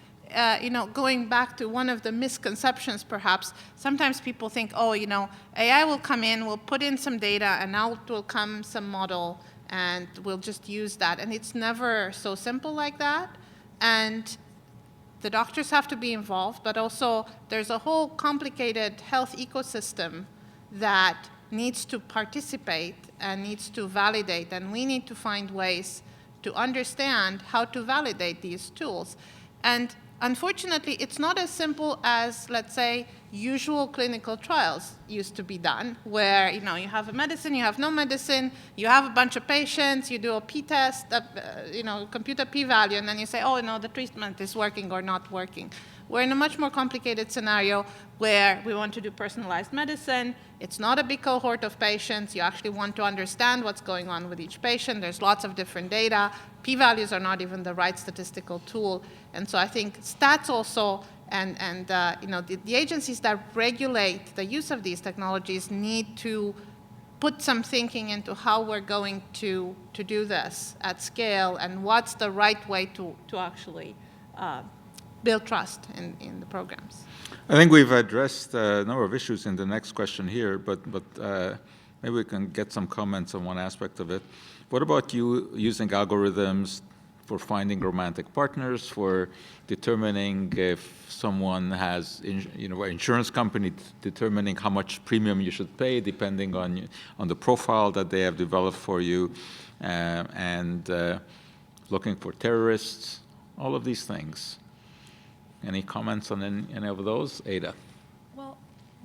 going back to one of the misconceptions, perhaps, sometimes people think, AI will come in, we'll put in some data, and out will come some model, and we'll just use that. And it's never so simple like that. And the doctors have to be involved, but also there's a whole complicated health ecosystem that needs to participate and needs to validate, and we need to find ways to understand how to validate these tools. And unfortunately, it's not as simple as, let's say, usual clinical trials used to be done, where you have a medicine, you have no medicine, you have a bunch of patients, you do a p-test, compute a p-value, and then you say, oh, no, the treatment is working or not working. We're in a much more complicated scenario where we want to do personalized medicine. It's not a big cohort of patients. You actually want to understand what's going on with each patient. There's lots of different data. P-values are not even the right statistical tool. And so I think stats also and the agencies that regulate the use of these technologies need to put some thinking into how we're going to do this at scale and what's the right way to actually build trust in the programs. I think we've addressed a number of issues in the next question here, but maybe we can get some comments on one aspect of it. What about you using algorithms for finding romantic partners, for determining if someone has, an insurance company determining how much premium you should pay depending on the profile that they have developed for you, and looking for terrorists, all of these things. Any comments on any of those? Ada? Well,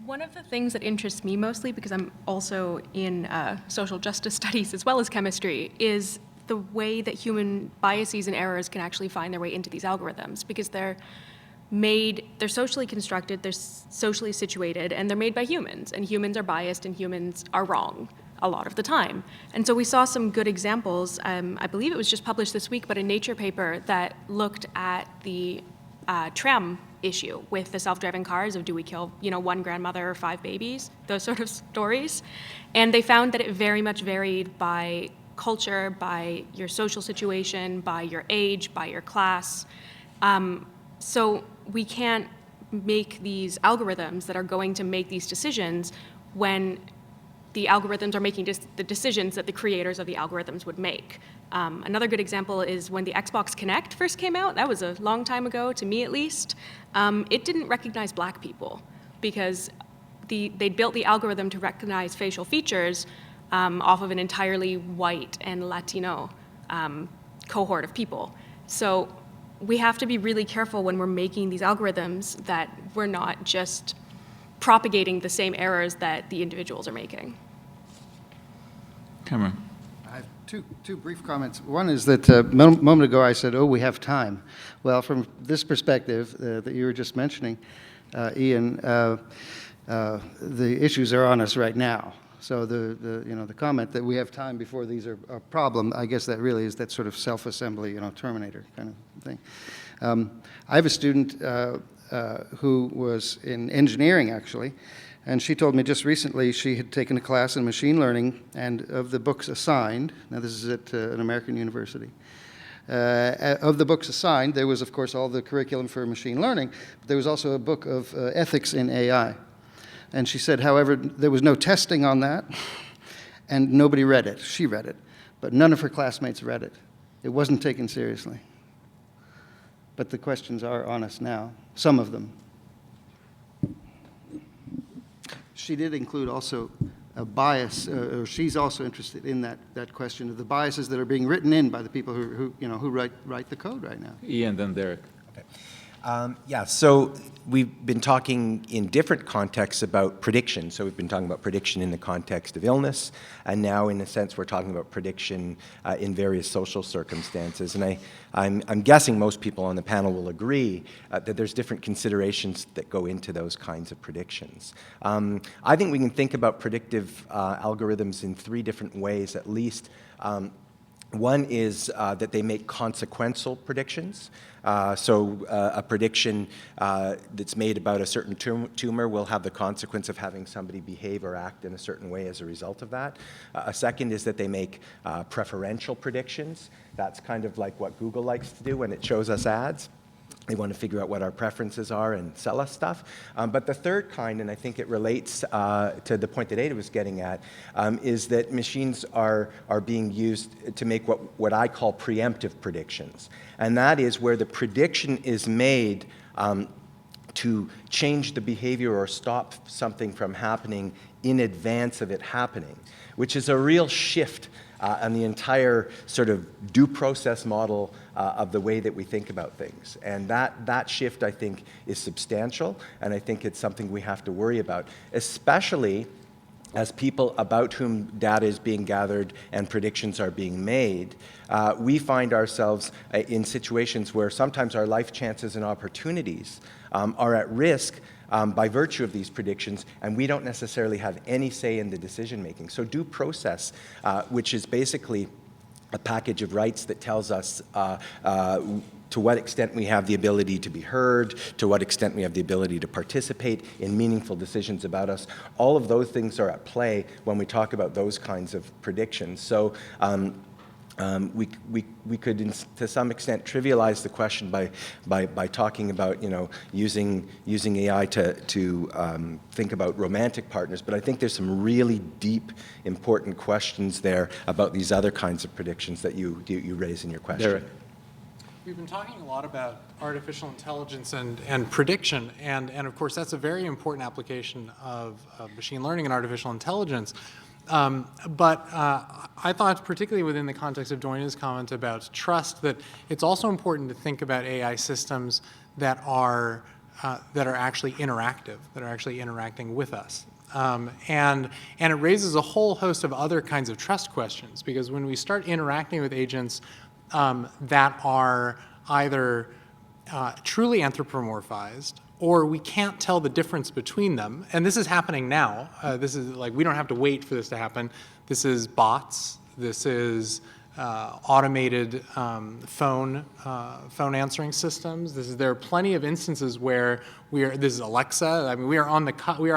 one of the things that interests me mostly, because I'm also in social justice studies as well as chemistry, is the way that human biases and errors can actually find their way into these algorithms, because they're socially constructed, they're socially situated, and they're made by humans, and humans are biased and humans are wrong a lot of the time. And so we saw some good examples. I believe it was just published this week, but a Nature paper that looked at the tram issue with the self-driving cars of do we kill, one grandmother or 5 babies, those sort of stories. And they found that it very much varied by culture, by your social situation, by your age, by your class. So we can't make these algorithms that are going to make these decisions when the algorithms are making the decisions that the creators of the algorithms would make. Another good example is when the Xbox Kinect first came out. That was a long time ago, to me at least. It didn't recognize black people because they built the algorithm to recognize facial features off of an entirely white and Latino cohort of people. So we have to be really careful when we're making these algorithms that we're not just propagating the same errors that the individuals are making. Cameron? I have two brief comments. One is that a moment ago I said, oh, we have time. Well, from this perspective that you were just mentioning, Ian, the issues are on us right now. So the comment that we have time before these are a problem, I guess that really is that sort of self-assembly, Terminator kind of thing. I have a student who was in engineering, actually, and she told me just recently she had taken a class in machine learning, and of the books assigned, now this is at an American university, of the books assigned, there was, of course, all the curriculum for machine learning, but there was also a book of ethics in AI. And she said, however, there was no testing on that, and nobody read it. She read it, but none of her classmates read it. It wasn't taken seriously. But the questions are on us now, some of them. She did include also a bias, or she's also interested in that question of the biases that are being written in by the people who write the code right now. Ian, then Derek. Okay. So we've been talking in different contexts about prediction. So we've been talking about prediction in the context of illness, and now in a sense we're talking about prediction in various social circumstances. And I'm guessing most people on the panel will agree that there's different considerations that go into those kinds of predictions. I think we can think about predictive algorithms in 3 different ways at least. One is that they make consequential predictions. So a prediction that's made about a certain tumor will have the consequence of having somebody behave or act in a certain way as a result of that. A second is that they make preferential predictions. That's kind of like what Google likes to do when it shows us ads. They want to figure out what our preferences are and sell us stuff. But the third kind, and I think it relates to the point that Ada was getting at, is that machines are being used to make what I call preemptive predictions. And that is where the prediction is made to change the behavior or stop something from happening in advance of it happening, which is a real shift on the entire sort of due process model of the way that we think about things. And that shift, I think, is substantial, and I think it's something we have to worry about, especially as people about whom data is being gathered and predictions are being made. We find ourselves in situations where sometimes our life chances and opportunities are at risk by virtue of these predictions, and we don't necessarily have any say in the decision making. So due process, which is basically a package of rights that tells us to what extent we have the ability to be heard, to what extent we have the ability to participate in meaningful decisions about us. All of those things are at play when we talk about those kinds of predictions. So we could, to some extent, trivialize the question by talking about, using AI to think about romantic partners. But I think there's some really deep, important questions there about these other kinds of predictions that you raise in your question. Derek. We've been talking a lot about artificial intelligence and prediction, and of course that's a very important application of machine learning and artificial intelligence. But I thought, particularly within the context of Doina's comment about trust, that it's also important to think about AI systems that are actually interactive, that are actually interacting with us. And it raises a whole host of other kinds of trust questions, because when we start interacting with agents that are either truly anthropomorphized, or we can't tell the difference between them, and this is happening now. This is like, we don't have to wait for this to happen. This is bots. This is automated phone answering systems. There are plenty of instances where this is Alexa. I mean, we are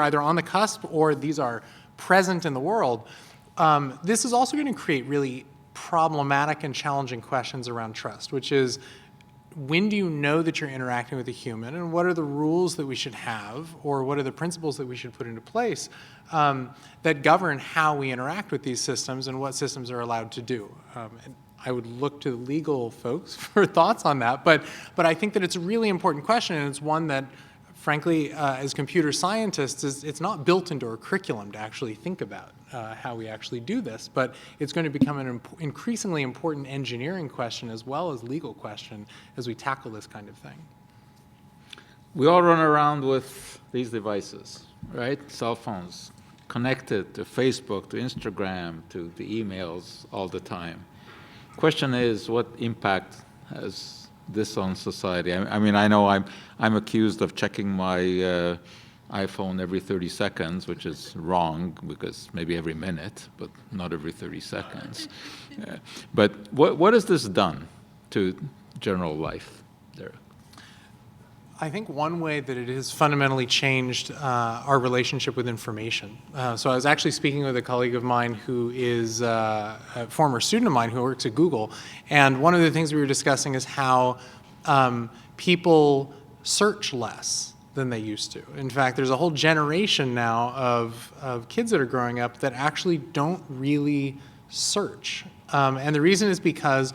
either on the cusp, or these are present in the world. This is also going to create really problematic and challenging questions around trust, which is, when do you know that you're interacting with a human, and what are the rules that we should have, or what are the principles that we should put into place that govern how we interact with these systems and what systems are allowed to do? And I would look to the legal folks for thoughts on that, but I think that it's a really important question, and it's one that, frankly, as computer scientists, it's not built into our curriculum to actually think about how we actually do this, but it's going to become an increasingly important engineering question as well as legal question as we tackle this kind of thing. We all run around with these devices, right? Cell phones, connected to Facebook, to Instagram, to the emails all the time. Question is, what impact has this on society? I mean, I know I'm accused of checking my iPhone every 30 seconds, which is wrong, because maybe every minute, but not every 30 seconds. But what has this done to general life, Derek? I think one way that it has fundamentally changed our relationship with information. So I was actually speaking with a colleague of mine who is a former student of mine who works at Google, and one of the things we were discussing is how people search less than they used to. In fact, there's a whole generation now of kids that are growing up that actually don't really search. And the reason is because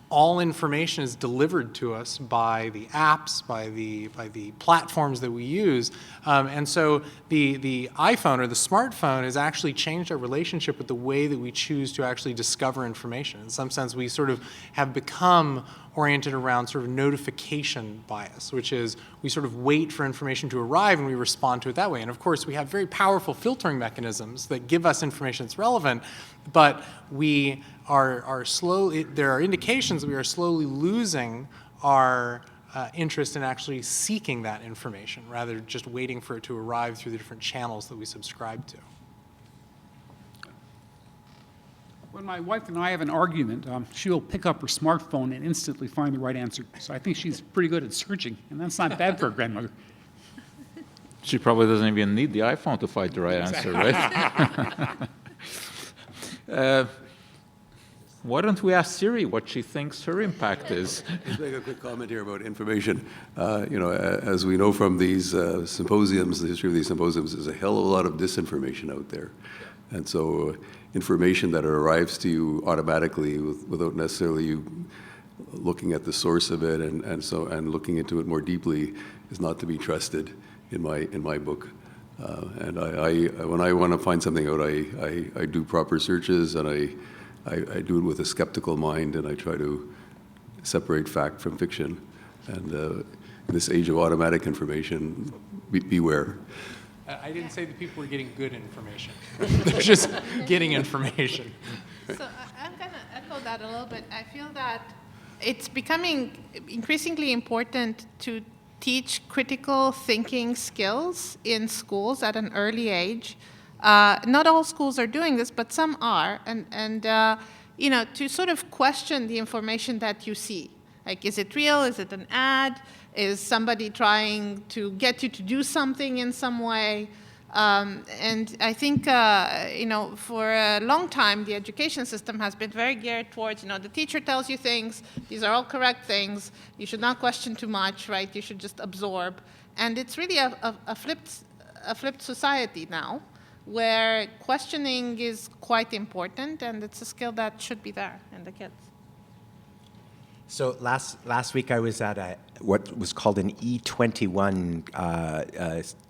all information is delivered to us by the apps, by the platforms that we use. And so the iPhone or the smartphone has actually changed our relationship with the way that we choose to actually discover information. In some sense, we sort of have become oriented around sort of notification bias, which is we sort of wait for information to arrive and we respond to it that way. And of course, we have very powerful filtering mechanisms that give us information that's relevant, but we are slowly, there are indications that we are slowly losing our interest in actually seeking that information, rather than just waiting for it to arrive through the different channels that we subscribe to. When my wife and I have an argument, she'll pick up her smartphone and instantly find the right answer. So I think she's pretty good at searching, and that's not bad for a grandmother. She probably doesn't even need the iPhone to find the right answer, right? Why don't we ask Siri what she thinks her impact is? Just make a quick comment here about information. As we know from these symposiums, the history of these symposiums, there's a hell of a lot of disinformation out there. And so information that arrives to you automatically without necessarily you looking at the source of it and looking into it more deeply is not to be trusted in my book. And when I want to find something out, I do proper searches, and I do it with a skeptical mind, and I try to separate fact from fiction. And in this age of automatic information, beware. I didn't say that people were getting good information. They're just getting information. So I'm going to echo that a little bit. I feel that it's becoming increasingly important to teach critical thinking skills in schools at an early age. Not all schools are doing this, but some are. And you know, to sort of question the information that you see. Like, is it real? Is it an ad? Is somebody trying to get you to do something in some way? And I think, you know, for a long time, the education system has been very geared towards, you know, the teacher tells you things, these are all correct things, you should not question too much, right? You should just absorb. And it's really a flipped society now, where questioning is quite important, and it's a skill that should be there in the kids. So last week I was at what was called an E21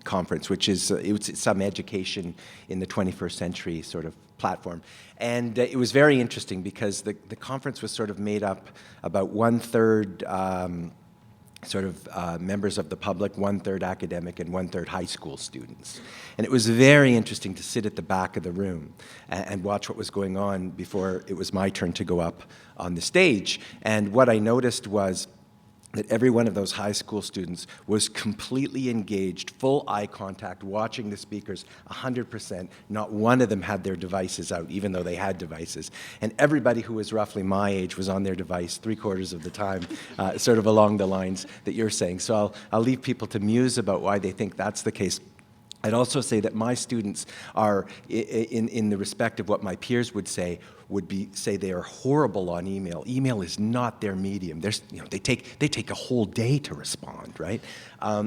conference, which is it was some education in the 21st century sort of platform. And it was very interesting because the conference was sort of made up about 1/3 sort of members of the public, 1/3 academic, and 1/3 high school students. And it was very interesting to sit at the back of the room and watch what was going on before it was my turn to go up on the stage. And what I noticed was that every one of those high school students was completely engaged, full eye contact, watching the speakers 100%. Not one of them had their devices out, even though they had devices. And everybody who was roughly my age was on their device 3/4 of the time, sort of along the lines that you're saying. So I'll leave people to muse about why they think that's the case. I'd also say that my students are, in the respect of what my peers would say they are horrible on email. Email is not their medium. There's, you know, they take a whole day to respond, right?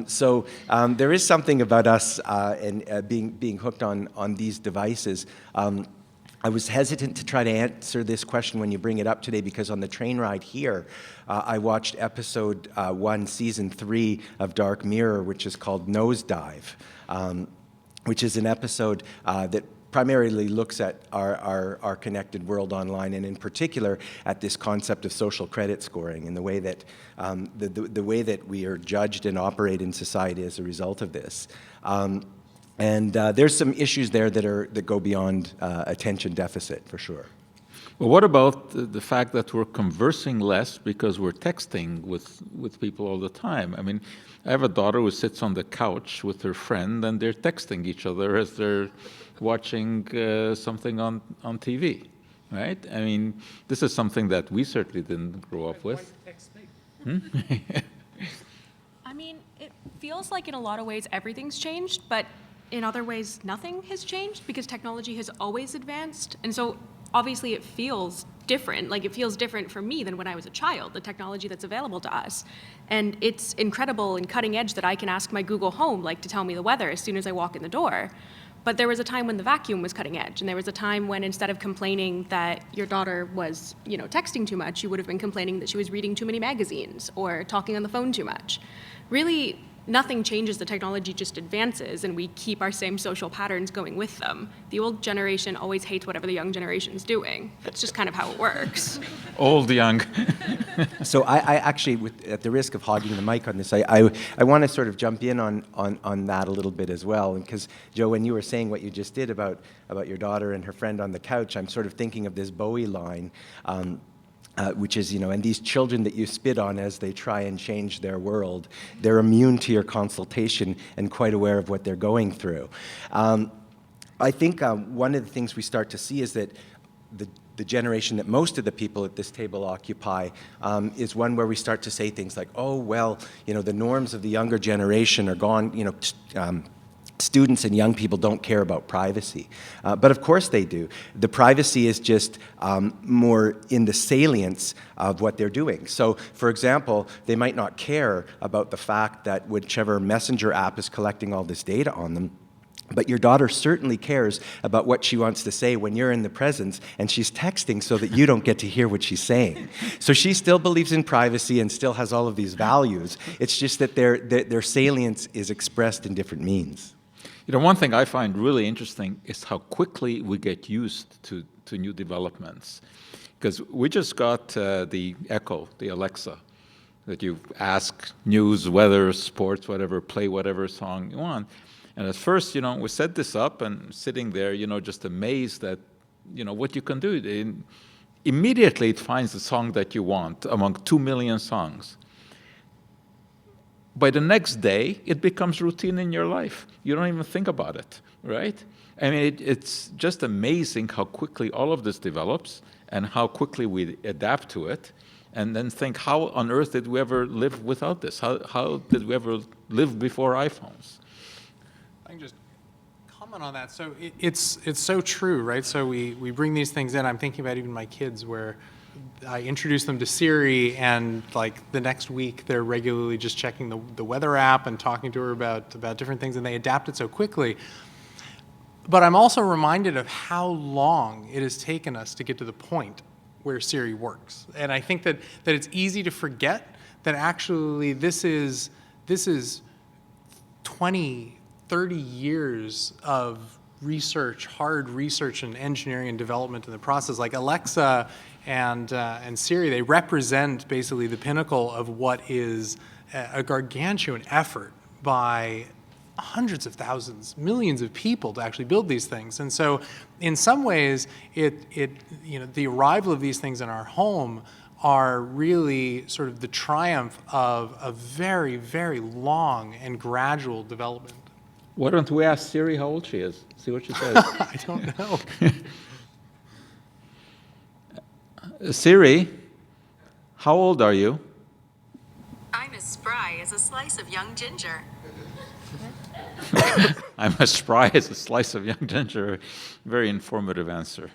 So there is something about us and being hooked on these devices. I was hesitant to try to answer this question when you bring it up today because on the train ride here, I watched episode 1, season 3 of Dark Mirror, which is called Nosedive, which is an episode that primarily looks at our connected world online, and in particular at this concept of social credit scoring and the way that the way that we are judged and operate in society as a result of this. And there's some issues there that go beyond attention deficit, for sure. Well, what about the fact that we're conversing less because we're texting with people all the time? I mean, I have a daughter who sits on the couch with her friend, and they're texting each other as they're watching something on TV, right? I mean, this is something that we certainly didn't grow up with. I mean, it feels like in a lot of ways everything's changed, but in other ways nothing has changed because technology has always advanced. And so obviously it feels different. Like, it feels different for me than when I was a child, the technology that's available to us. And it's incredible and cutting edge that I can ask my Google Home, like, to tell me the weather as soon as I walk in the door. But there was a time when the vacuum was cutting edge, and there was a time when instead of complaining that your daughter was, you know, texting too much, you would have been complaining that she was reading too many magazines or talking on the phone too much. Really, nothing changes. The technology just advances, and we keep our same social patterns going with them. The old generation always hates whatever the young generation's doing. That's just kind of how it works. Old, young. So I actually, at the risk of hogging the mic on this, I want to sort of jump in on that a little bit as well. Because, Joe, when you were saying what you just did about your daughter and her friend on the couch, I'm sort of thinking of this Bowie line, which is, you know, and these children that you spit on as they try and change their world, they're immune to your consultation and quite aware of what they're going through. I think one of the things we start to see is that the generation that most of the people at this table occupy is one where we start to say things like, oh, well, you know, the norms of the younger generation are gone, you know, students and young people don't care about privacy. But of course they do. The privacy is just more in the salience of what they're doing. So, for example, they might not care about the fact that whichever messenger app is collecting all this data on them, But your daughter certainly cares about what she wants to say when you're in the presence, and she's texting so that you don't get to hear what she's saying. So she still believes in privacy and still has all of these values. It's just that their salience is expressed in different means. You know, one thing I find really interesting is how quickly we get used to new developments. Because we just got the Echo, the Alexa, that you ask news, weather, sports, whatever, play whatever song you want. And at first, you know, we set this up and sitting there, you know, just amazed at, you know, what you can do. Immediately it finds the song that you want among 2 million songs. By the next day, it becomes routine in your life. You don't even think about it, right? I mean, it's just amazing how quickly all of this develops and how quickly we adapt to it. And then think, how on earth did we ever live without this? How did we ever live before iPhones? I can just comment on that. So it's so true, right? So we bring these things in. I'm thinking about even my kids where I introduce them to Siri, and like the next week they're regularly just checking the weather app and talking to her about different things, and they adapt it so quickly. But I'm also reminded of how long it has taken us to get to the point where Siri works. And I think that it's easy to forget that actually this is 20, 30 years of research, hard research and engineering and development in the process. Like Alexa and Siri, they represent basically the pinnacle of what is a gargantuan effort by hundreds of thousands, millions of people to actually build these things. And so in some ways, the arrival of these things in our home are really sort of the triumph of a very, very long and gradual development. Why don't we ask Siri how old she is? See what she says. I don't know. Siri, how old are you? I'm as spry as a slice of young ginger. I'm as spry as a slice of young ginger. Very informative answer.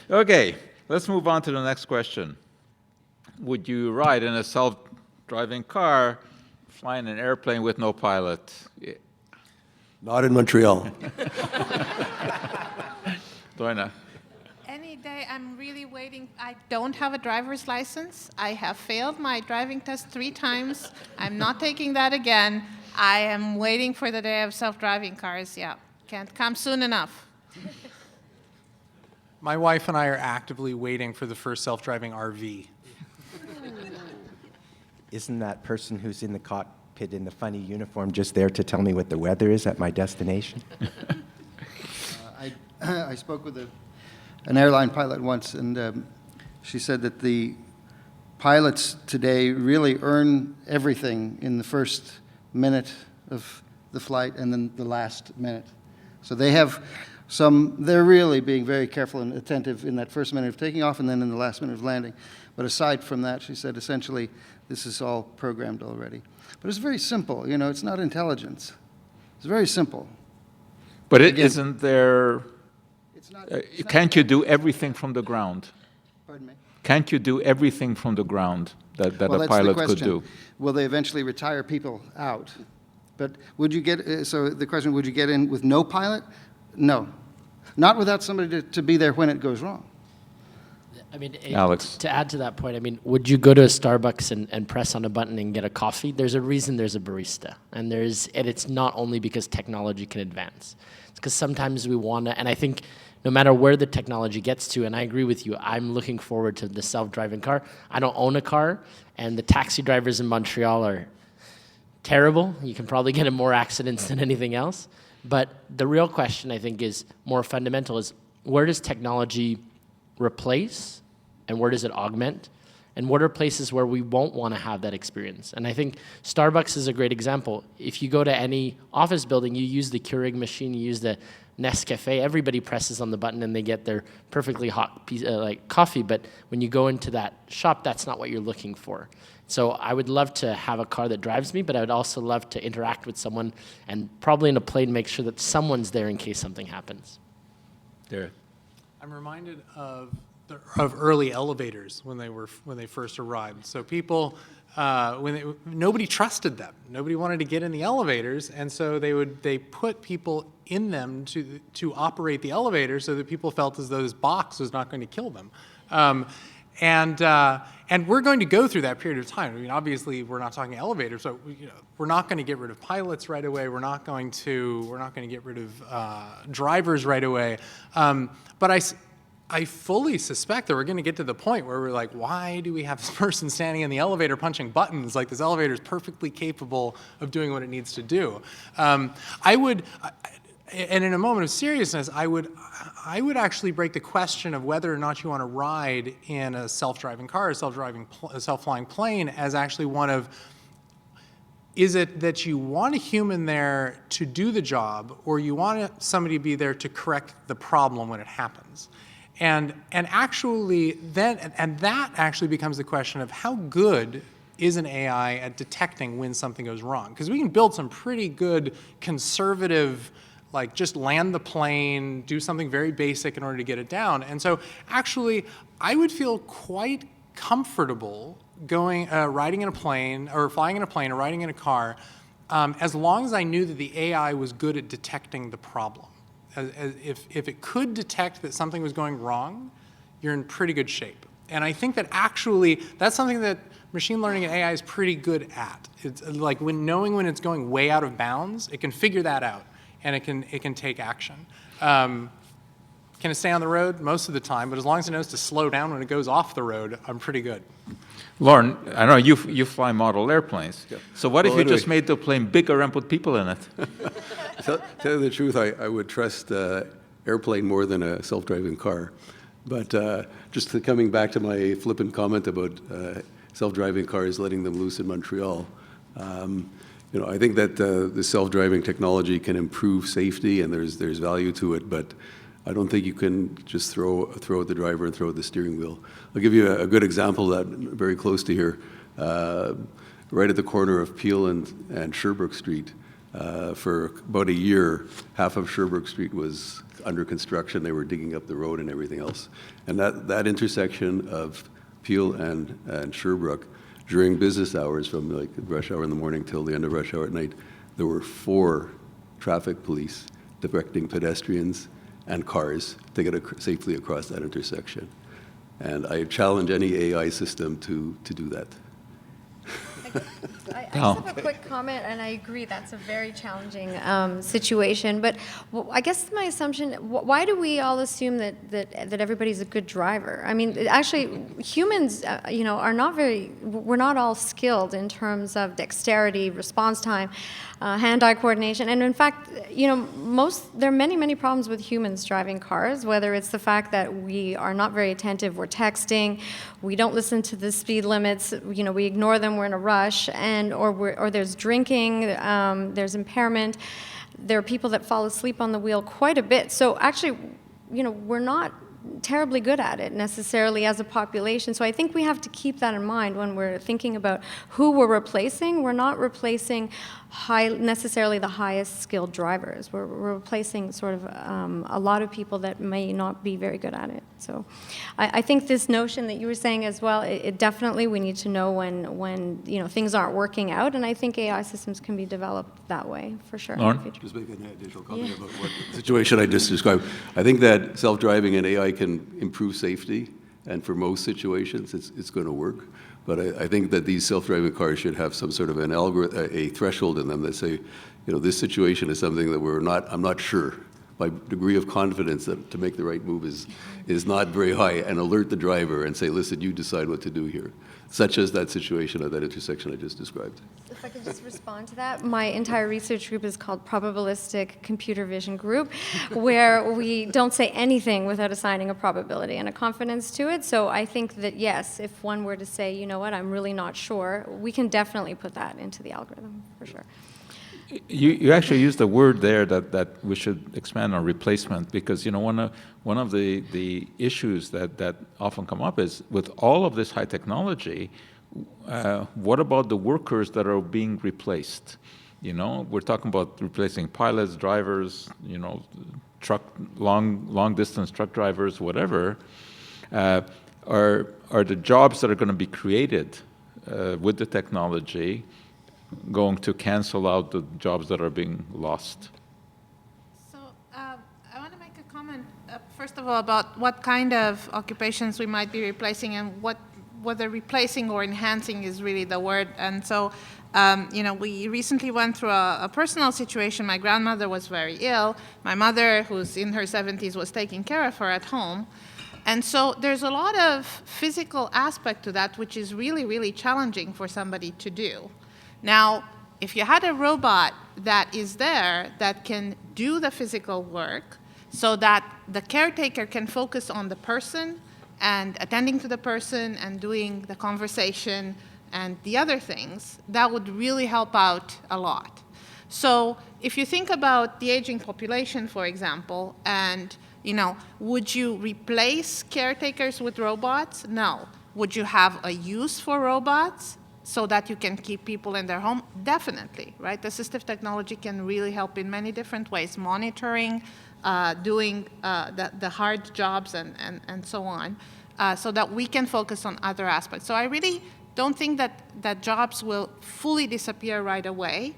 Okay, let's move on to the next question. Would you ride in a self-driving car, fly in an airplane with no pilot? Yeah. Not in Montreal. Doina. Any day, I'm really waiting. I don't have a driver's license. I have failed my driving test 3 times. I'm not taking that again. I am waiting for the day of self-driving cars. Yeah, can't come soon enough. My wife and I are actively waiting for the first self-driving RV. Isn't that person who's in the cockpit in the funny uniform just there to tell me what the weather is at my destination? I spoke with an airline pilot once, and she said that the pilots today really earn everything in the first minute of the flight and then the last minute. So they have they're really being very careful and attentive in that first minute of taking off and then in the last minute of landing. But aside from that, she said, essentially, this is all programmed already. But it's very simple, you know, it's not intelligence. It's very simple. But isn't there, can't you do everything from the ground? Pardon me? Can't you do everything from the ground that Well, a that's the pilot could question. do? Will they eventually retire people out? But would you get, so the question, would you get in with no pilot? No. Not without somebody to be there when it goes wrong. I mean, Alex. to add to that point, I mean, would you go to a Starbucks and press on a button and get a coffee? There's a reason there's a barista. And it's not only because technology can advance. It's because sometimes we want to, and I think no matter where the technology gets to, and I agree with you, I'm looking forward to the self-driving car. I don't own a car, and the taxi drivers in Montreal are terrible. You can probably get in more accidents than anything else. But the real question, I think, is more fundamental, is where does technology replace and where does it augment? And what are places where we won't want to have that experience? And I think Starbucks is a great example. If you go to any office building, you use the Keurig machine, you use the Nescafe, everybody presses on the button and they get their perfectly hot coffee. But when you go into that shop, that's not what you're looking for. So I would love to have a car that drives me, but I would also love to interact with someone and probably in a plane make sure that someone's there in case something happens. There. I'm reminded of early elevators when they first arrived. So people, nobody trusted them. Nobody wanted to get in the elevators, and so they put people in them to operate the elevator so that people felt as though this box was not going to kill them. And we're going to go through that period of time. I mean, obviously, we're not talking elevators, so we're not going to get rid of pilots right away. We're not going to get rid of drivers right away. But I fully suspect that we're going to get to the point where we're like, why do we have this person standing in the elevator punching buttons? Like, this elevator is perfectly capable of doing what it needs to do. And in a moment of seriousness, I would actually break the question of whether or not you want to ride in a self-driving car, a self-flying plane, as actually one of, is it that you want a human there to do the job, or you want somebody to be there to correct the problem when it happens? And actually that actually becomes the question of how good is an AI at detecting when something goes wrong? Because we can build some pretty good conservative, like just land the plane, do something very basic in order to get it down. And so actually, I would feel quite comfortable riding in a plane, or flying in a plane, or riding in a car, as long as I knew that the AI was good at detecting the problem. If it could detect that something was going wrong, you're in pretty good shape. And I think that actually, that's something that machine learning and AI is pretty good at. It's like knowing when it's going way out of bounds, it can figure that out, and it can take action. Can it stay on the road? Most of the time, but as long as it knows to slow down when it goes off the road, I'm pretty good. Lauren, I know you fly model airplanes. Yeah. So what if you anyway, just made the plane bigger and put people in it? Tell you the truth, I would trust airplane more than a self-driving car. But just coming back to my flippant comment about self-driving cars, letting them loose in Montreal, I think that the self-driving technology can improve safety, and there's value to it, but I don't think you can just throw at the driver and throw at the steering wheel. I'll give you a good example of that very close to here. Right at the corner of Peel and Sherbrooke Street, for about a year, half of Sherbrooke Street was under construction. They were digging up the road and everything else. And that intersection of Peel and Sherbrooke, during business hours, from like rush hour in the morning till the end of rush hour at night, there were 4 traffic police directing pedestrians and cars to get safely across that intersection. And I challenge any AI system to do that. I just have a quick comment, and I agree that's a very challenging situation. But I guess my assumption, why do we all assume that everybody's a good driver? I mean, actually, humans, are not we're not all skilled in terms of dexterity, response time, hand-eye coordination. And in fact, there are many problems with humans driving cars, whether it's the fact that we are not very attentive, we're texting, we don't listen to the speed limits, we ignore them, we're in a rush, or there's drinking, there's impairment. There are people that fall asleep on the wheel quite a bit. So actually, we're not terribly good at it necessarily as a population. So I think we have to keep that in mind when we're thinking about who we're replacing. We're not replacing necessarily the highest skilled drivers. We're replacing sort of a lot of people that may not be very good at it. So I think this notion that you were saying as well, it definitely, we need to know when things aren't working out, and I think AI systems can be developed that way for sure. Lauren? Just make an additional comment about what the situation I just described. I think that self-driving and AI can improve safety, and for most situations it's going to work. But I think that these self-driving cars should have some sort of an algorithm, a threshold in them that say, this situation is something that I'm not sure. My degree of confidence that to make the right move is not very high, and alert the driver and say, listen, you decide what to do here. Such as that situation at that intersection I just described. If I could just respond to that, my entire research group is called Probabilistic Computer Vision Group, where we don't say anything without assigning a probability and a confidence to it. So I think that, yes, if one were to say, you know what, I'm really not sure, we can definitely put that into the algorithm, for sure. You actually used the word there that we should expand on replacement, because one of the issues that often come up is with all of this high technology, what about the workers that are being replaced? We're talking about replacing pilots, drivers, long distance truck drivers, whatever. Are the jobs that are going to be created with the technology going to cancel out the jobs that are being lost? So I want to make a comment, first of all, about what kind of occupations we might be replacing and whether replacing or enhancing is really the word. And so, we recently went through a personal situation. My grandmother was very ill. My mother, who's in her 70s, was taking care of her at home. And so there's a lot of physical aspect to that, which is really, really challenging for somebody to do. Now, if you had a robot that is there that can do the physical work so that the caretaker can focus on the person and attending to the person and doing the conversation and the other things, that would really help out a lot. So if you think about the aging population, for example, and would you replace caretakers with robots? No. Would you have a use for robots so that you can keep people in their home? Definitely, right? Assistive technology can really help in many different ways, monitoring, doing the hard jobs and so on, so that we can focus on other aspects. So I really don't think that jobs will fully disappear right away,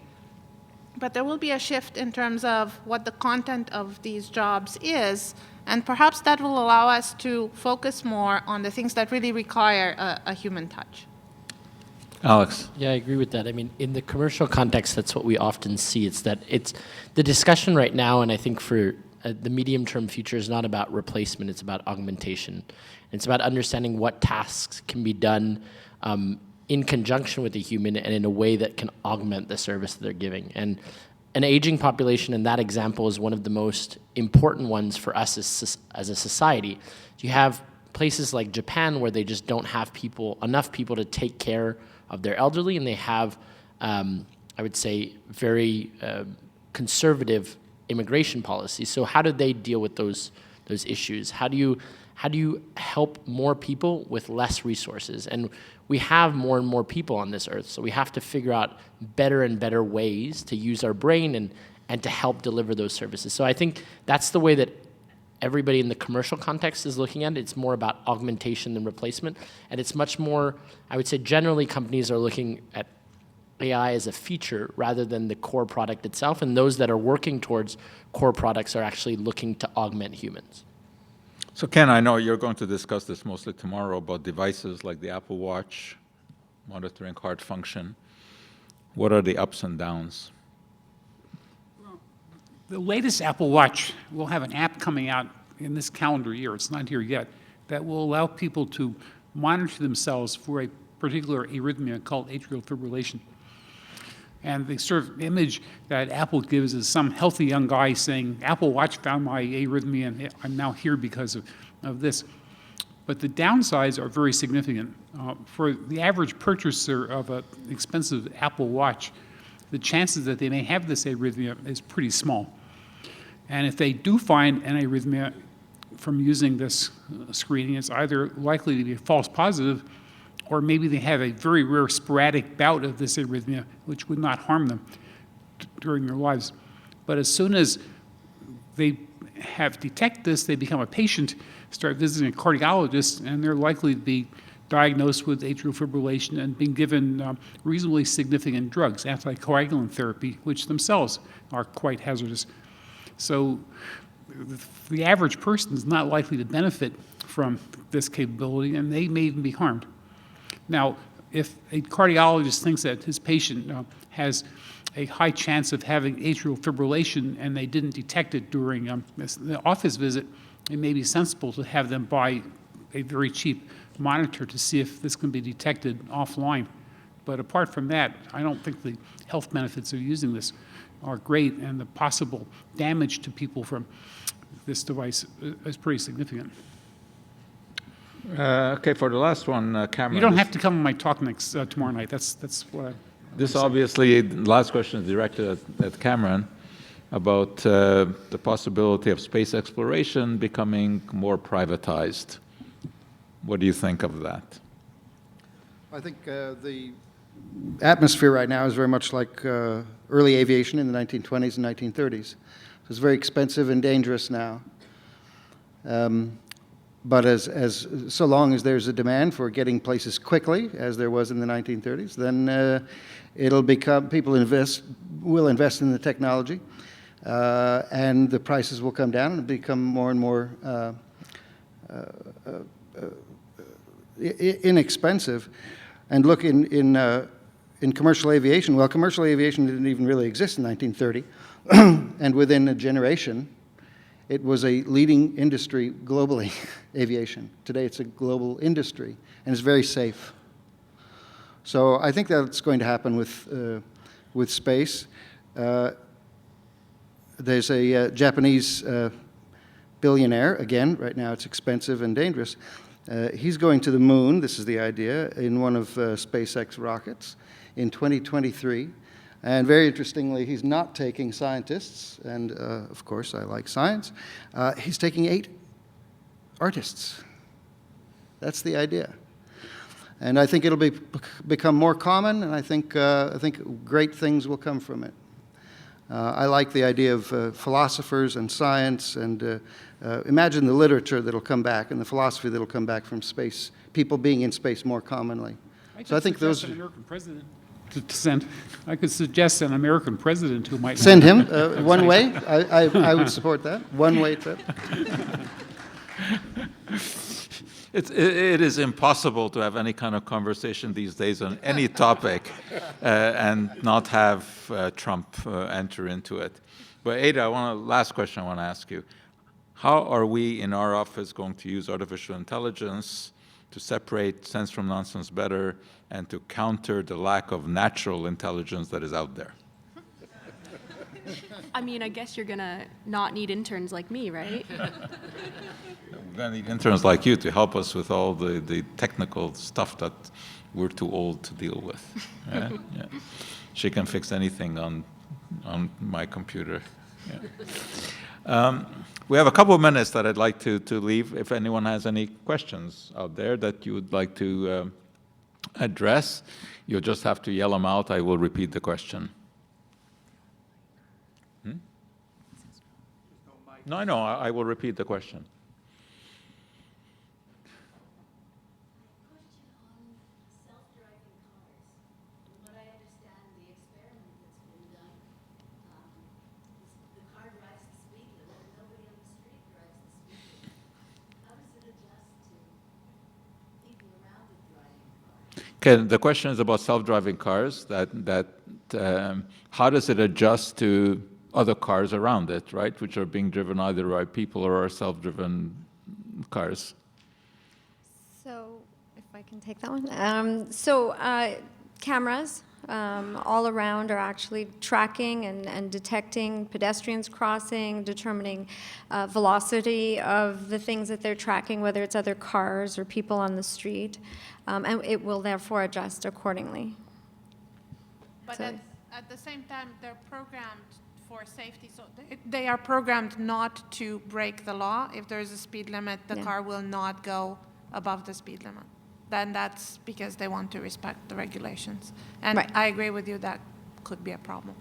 but there will be a shift in terms of what the content of these jobs is, and perhaps that will allow us to focus more on the things that really require a human touch. Alex? Yeah, I agree with that. I mean, in the commercial context, that's what we often see. It's the discussion right now, and I think for the medium-term future is not about replacement, it's about augmentation. It's about understanding what tasks can be done in conjunction with a human and in a way that can augment the service that they're giving. And an aging population in that example is one of the most important ones for us as a society. You have places like Japan where they just don't have enough people to take care of their elderly, and they have, I would say, very conservative immigration policies. So how do they deal with those issues? How do you help more people with less resources? And we have more and more people on this earth, so we have to figure out better and better ways to use our brain and to help deliver those services. So I think that's the way that everybody in the commercial context is looking at it. It's more about augmentation than replacement, and it's much more, I would say generally companies are looking at AI as a feature rather than the core product itself, and those that are working towards core products are actually looking to augment humans. So Ken, I know you're going to discuss this mostly tomorrow about devices like the Apple Watch, monitoring heart function. What are the ups and downs? Well, the latest Apple Watch will have an app coming out in this calendar year, it's not here yet, that will allow people to monitor themselves for a particular arrhythmia called atrial fibrillation. And the sort of image that Apple gives is some healthy young guy saying, Apple Watch found my arrhythmia and I'm now here because of this. But the downsides are very significant. For the average purchaser of an expensive Apple Watch, the chances that they may have this arrhythmia is pretty small. And if they do find an arrhythmia from using this screening, it's either likely to be a false positive, or maybe they have a very rare sporadic bout of this arrhythmia, which would not harm them during their lives. But as soon as they have detected this, they become a patient, start visiting a cardiologist, and they're likely to be diagnosed with atrial fibrillation and being given reasonably significant drugs, anticoagulant therapy, which themselves are quite hazardous. So the average person is not likely to benefit from this capability, and they may even be harmed. Now, if a cardiologist thinks that his patient has a high chance of having atrial fibrillation and they didn't detect it during the office visit, it may be sensible to have them buy a very cheap monitor to see if this can be detected offline. But apart from that, I don't think the health benefits of using this are great, and the possible damage to people from this device is pretty significant. Okay, for the last one, Cameron. You don't have to come to my talk tomorrow night. That's what I... This obviously, the last question is directed at Cameron about the possibility of space exploration becoming more privatized. What do you think of that? I think the atmosphere right now is very much like early aviation in the 1920s and 1930s. It's very expensive and dangerous now. but so long as there's a demand for getting places quickly, as there was in the 1930s, then it'll become, people will invest in the technology, and the prices will come down and become more and more inexpensive. And look, in commercial aviation, well, commercial aviation didn't even really exist in 1930, and within a generation, it was a leading industry globally, aviation. Today it's a global industry, and it's very safe. So I think that's going to happen with space. There's a Japanese billionaire, again, right now it's expensive and dangerous. He's going to the moon, this is the idea, in one of SpaceX rockets in 2023. And very interestingly, he's not taking scientists, and of course I like science. He's taking 8 artists. That's the idea. And I think it'll become more common, and I think great things will come from it. I like the idea of philosophers and science, and imagine the literature that'll come back and the philosophy that'll come back from space, people being in space more commonly. So I think those... An American president to send. I could suggest an American president who might... Send him one way. I would support that. One-way trip. It is impossible to have any kind of conversation these days on any topic and not have Trump enter into it. But Ada, last question I want to ask you. How are we in our office going to use artificial intelligence to separate sense from nonsense better and to counter the lack of natural intelligence that is out there? I mean, I guess you're going to not need interns like me, right? We're going to need interns like you to help us with all the technical stuff that we're too old to deal with. Yeah? Yeah. She can fix anything on my computer. Yeah. We have a couple of minutes that I'd like to leave. If anyone has any questions out there that you would like to address, you'll just have to yell them out. I will repeat the question. No, I will repeat the question. Okay, the question is about self-driving cars. How does it adjust to other cars around it, right, which are being driven either by people or are self-driven cars? So, if I can take that one. Cameras all around are actually tracking and detecting pedestrians crossing, determining velocity of the things that they're tracking, whether it's other cars or people on the street, and it will therefore adjust accordingly. But at the same time, they're programmed for safety, so they are programmed not to break the law. If there is a speed limit, the car will not go above the speed limit. Then that's because they want to respect the regulations. And I agree with you, that could be a problem.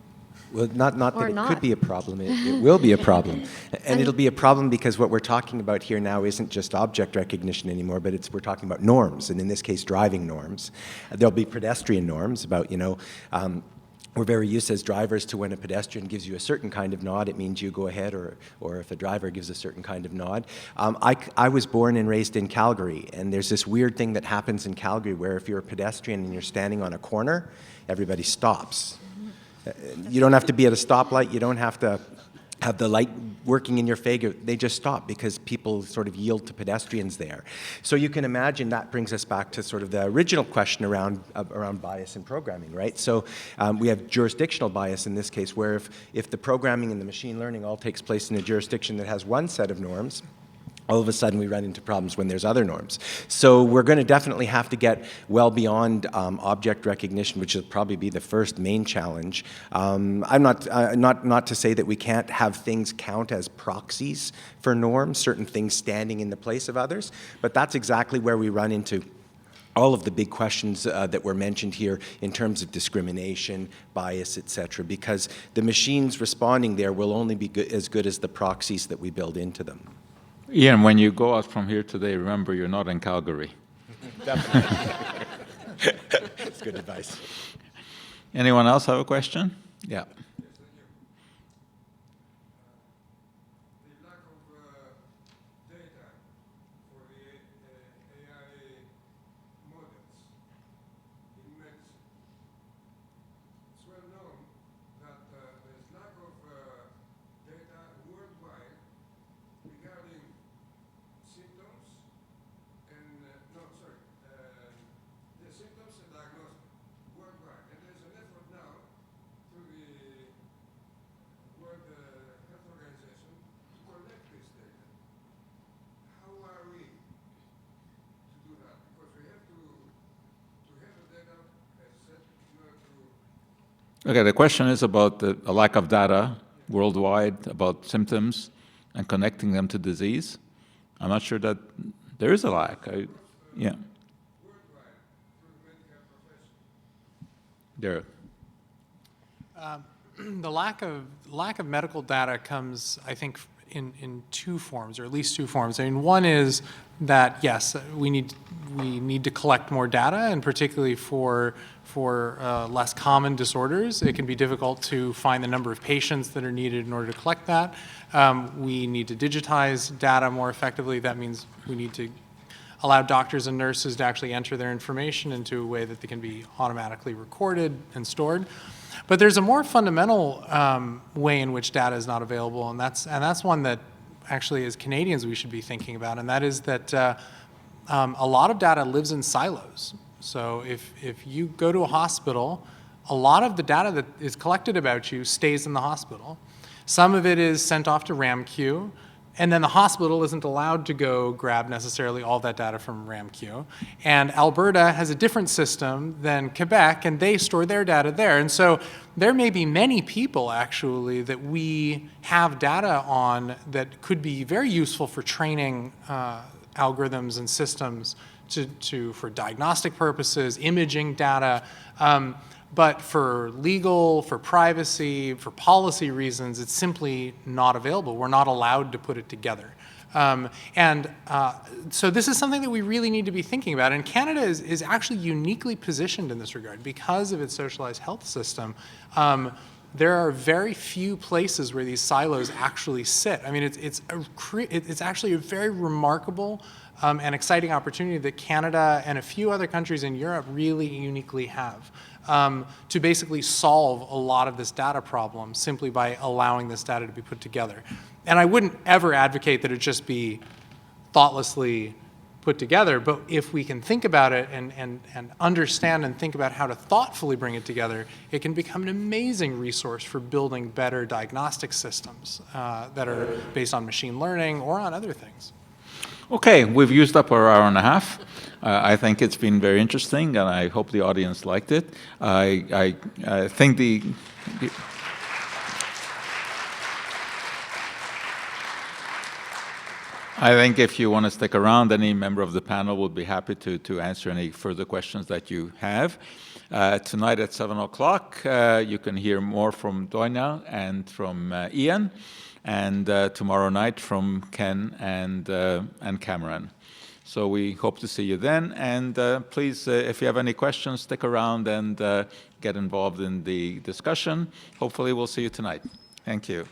Well, not that it could be a problem, it will be a problem. And it'll be a problem because what we're talking about here now isn't just object recognition anymore, but we're talking about norms, and in this case, driving norms. There'll be pedestrian norms about, we're very used as drivers to when a pedestrian gives you a certain kind of nod, it means you go ahead, or if a driver gives a certain kind of nod. I was born and raised in Calgary, and there's this weird thing that happens in Calgary where if you're a pedestrian and you're standing on a corner, everybody stops. You don't have to be at a stoplight, you don't have to have the light working in your favor, they just stop because people sort of yield to pedestrians there. So you can imagine that brings us back to sort of the original question around bias in programming, right? So we have jurisdictional bias in this case, where if the programming and the machine learning all takes place in a jurisdiction that has one set of norms, all of a sudden we run into problems when there's other norms. So we're going to definitely have to get well beyond object recognition, which will probably be the first main challenge. I'm not to say that we can't have things count as proxies for norms, certain things standing in the place of others, but that's exactly where we run into all of the big questions that were mentioned here in terms of discrimination, bias, etc., because the machines responding there will only be as good as the proxies that we build into them. Ian, when you go out from here today, remember you're not in Calgary. Definitely. That's good advice. Anyone else have a question? Yeah. Okay, the question is about the lack of data worldwide about symptoms and connecting them to disease. I'm not sure that there is a lack. Yeah. Derek. The lack of medical data comes, I think, in two forms, or at least two forms. I mean, one is that yes, we need to collect more data, and particularly for less common disorders, it can be difficult to find the number of patients that are needed in order to collect that. We need to digitize data more effectively. That means we need to allow doctors and nurses to actually enter their information into a way that they can be automatically recorded and stored. But there's a more fundamental way in which data is not available, and that's one that actually as Canadians we should be thinking about, and that is that a lot of data lives in silos. So if you go to a hospital, a lot of the data that is collected about you stays in the hospital. Some of it is sent off to RAMQ, and then the hospital isn't allowed to go grab necessarily all that data from RAMQ. And Alberta has a different system than Quebec, and they store their data there. And so there may be many people, actually, that we have data on that could be very useful for training algorithms and systems for diagnostic purposes, imaging data. But for legal, for privacy, for policy reasons, it's simply not available. We're not allowed to put it together. So this is something that we really need to be thinking about. And Canada is actually uniquely positioned in this regard because of its socialized health system. There are very few places where these silos actually sit. I mean, it's actually a very remarkable and exciting opportunity that Canada and a few other countries in Europe really uniquely have. To basically solve a lot of this data problem simply by allowing this data to be put together. And I wouldn't ever advocate that it just be thoughtlessly put together, but if we can think about it and understand and think about how to thoughtfully bring it together, it can become an amazing resource for building better diagnostic systems that are based on machine learning or on other things. Okay, we've used up our hour and a half. I think it's been very interesting, and I hope the audience liked it. I think if you want to stick around, any member of the panel would be happy to answer any further questions that you have. Tonight at 7 o'clock, you can hear more from Doina and from Ian, and tomorrow night from Ken and Cameron. So we hope to see you then, and please, if you have any questions, stick around and get involved in the discussion. Hopefully we'll see you tonight. Thank you.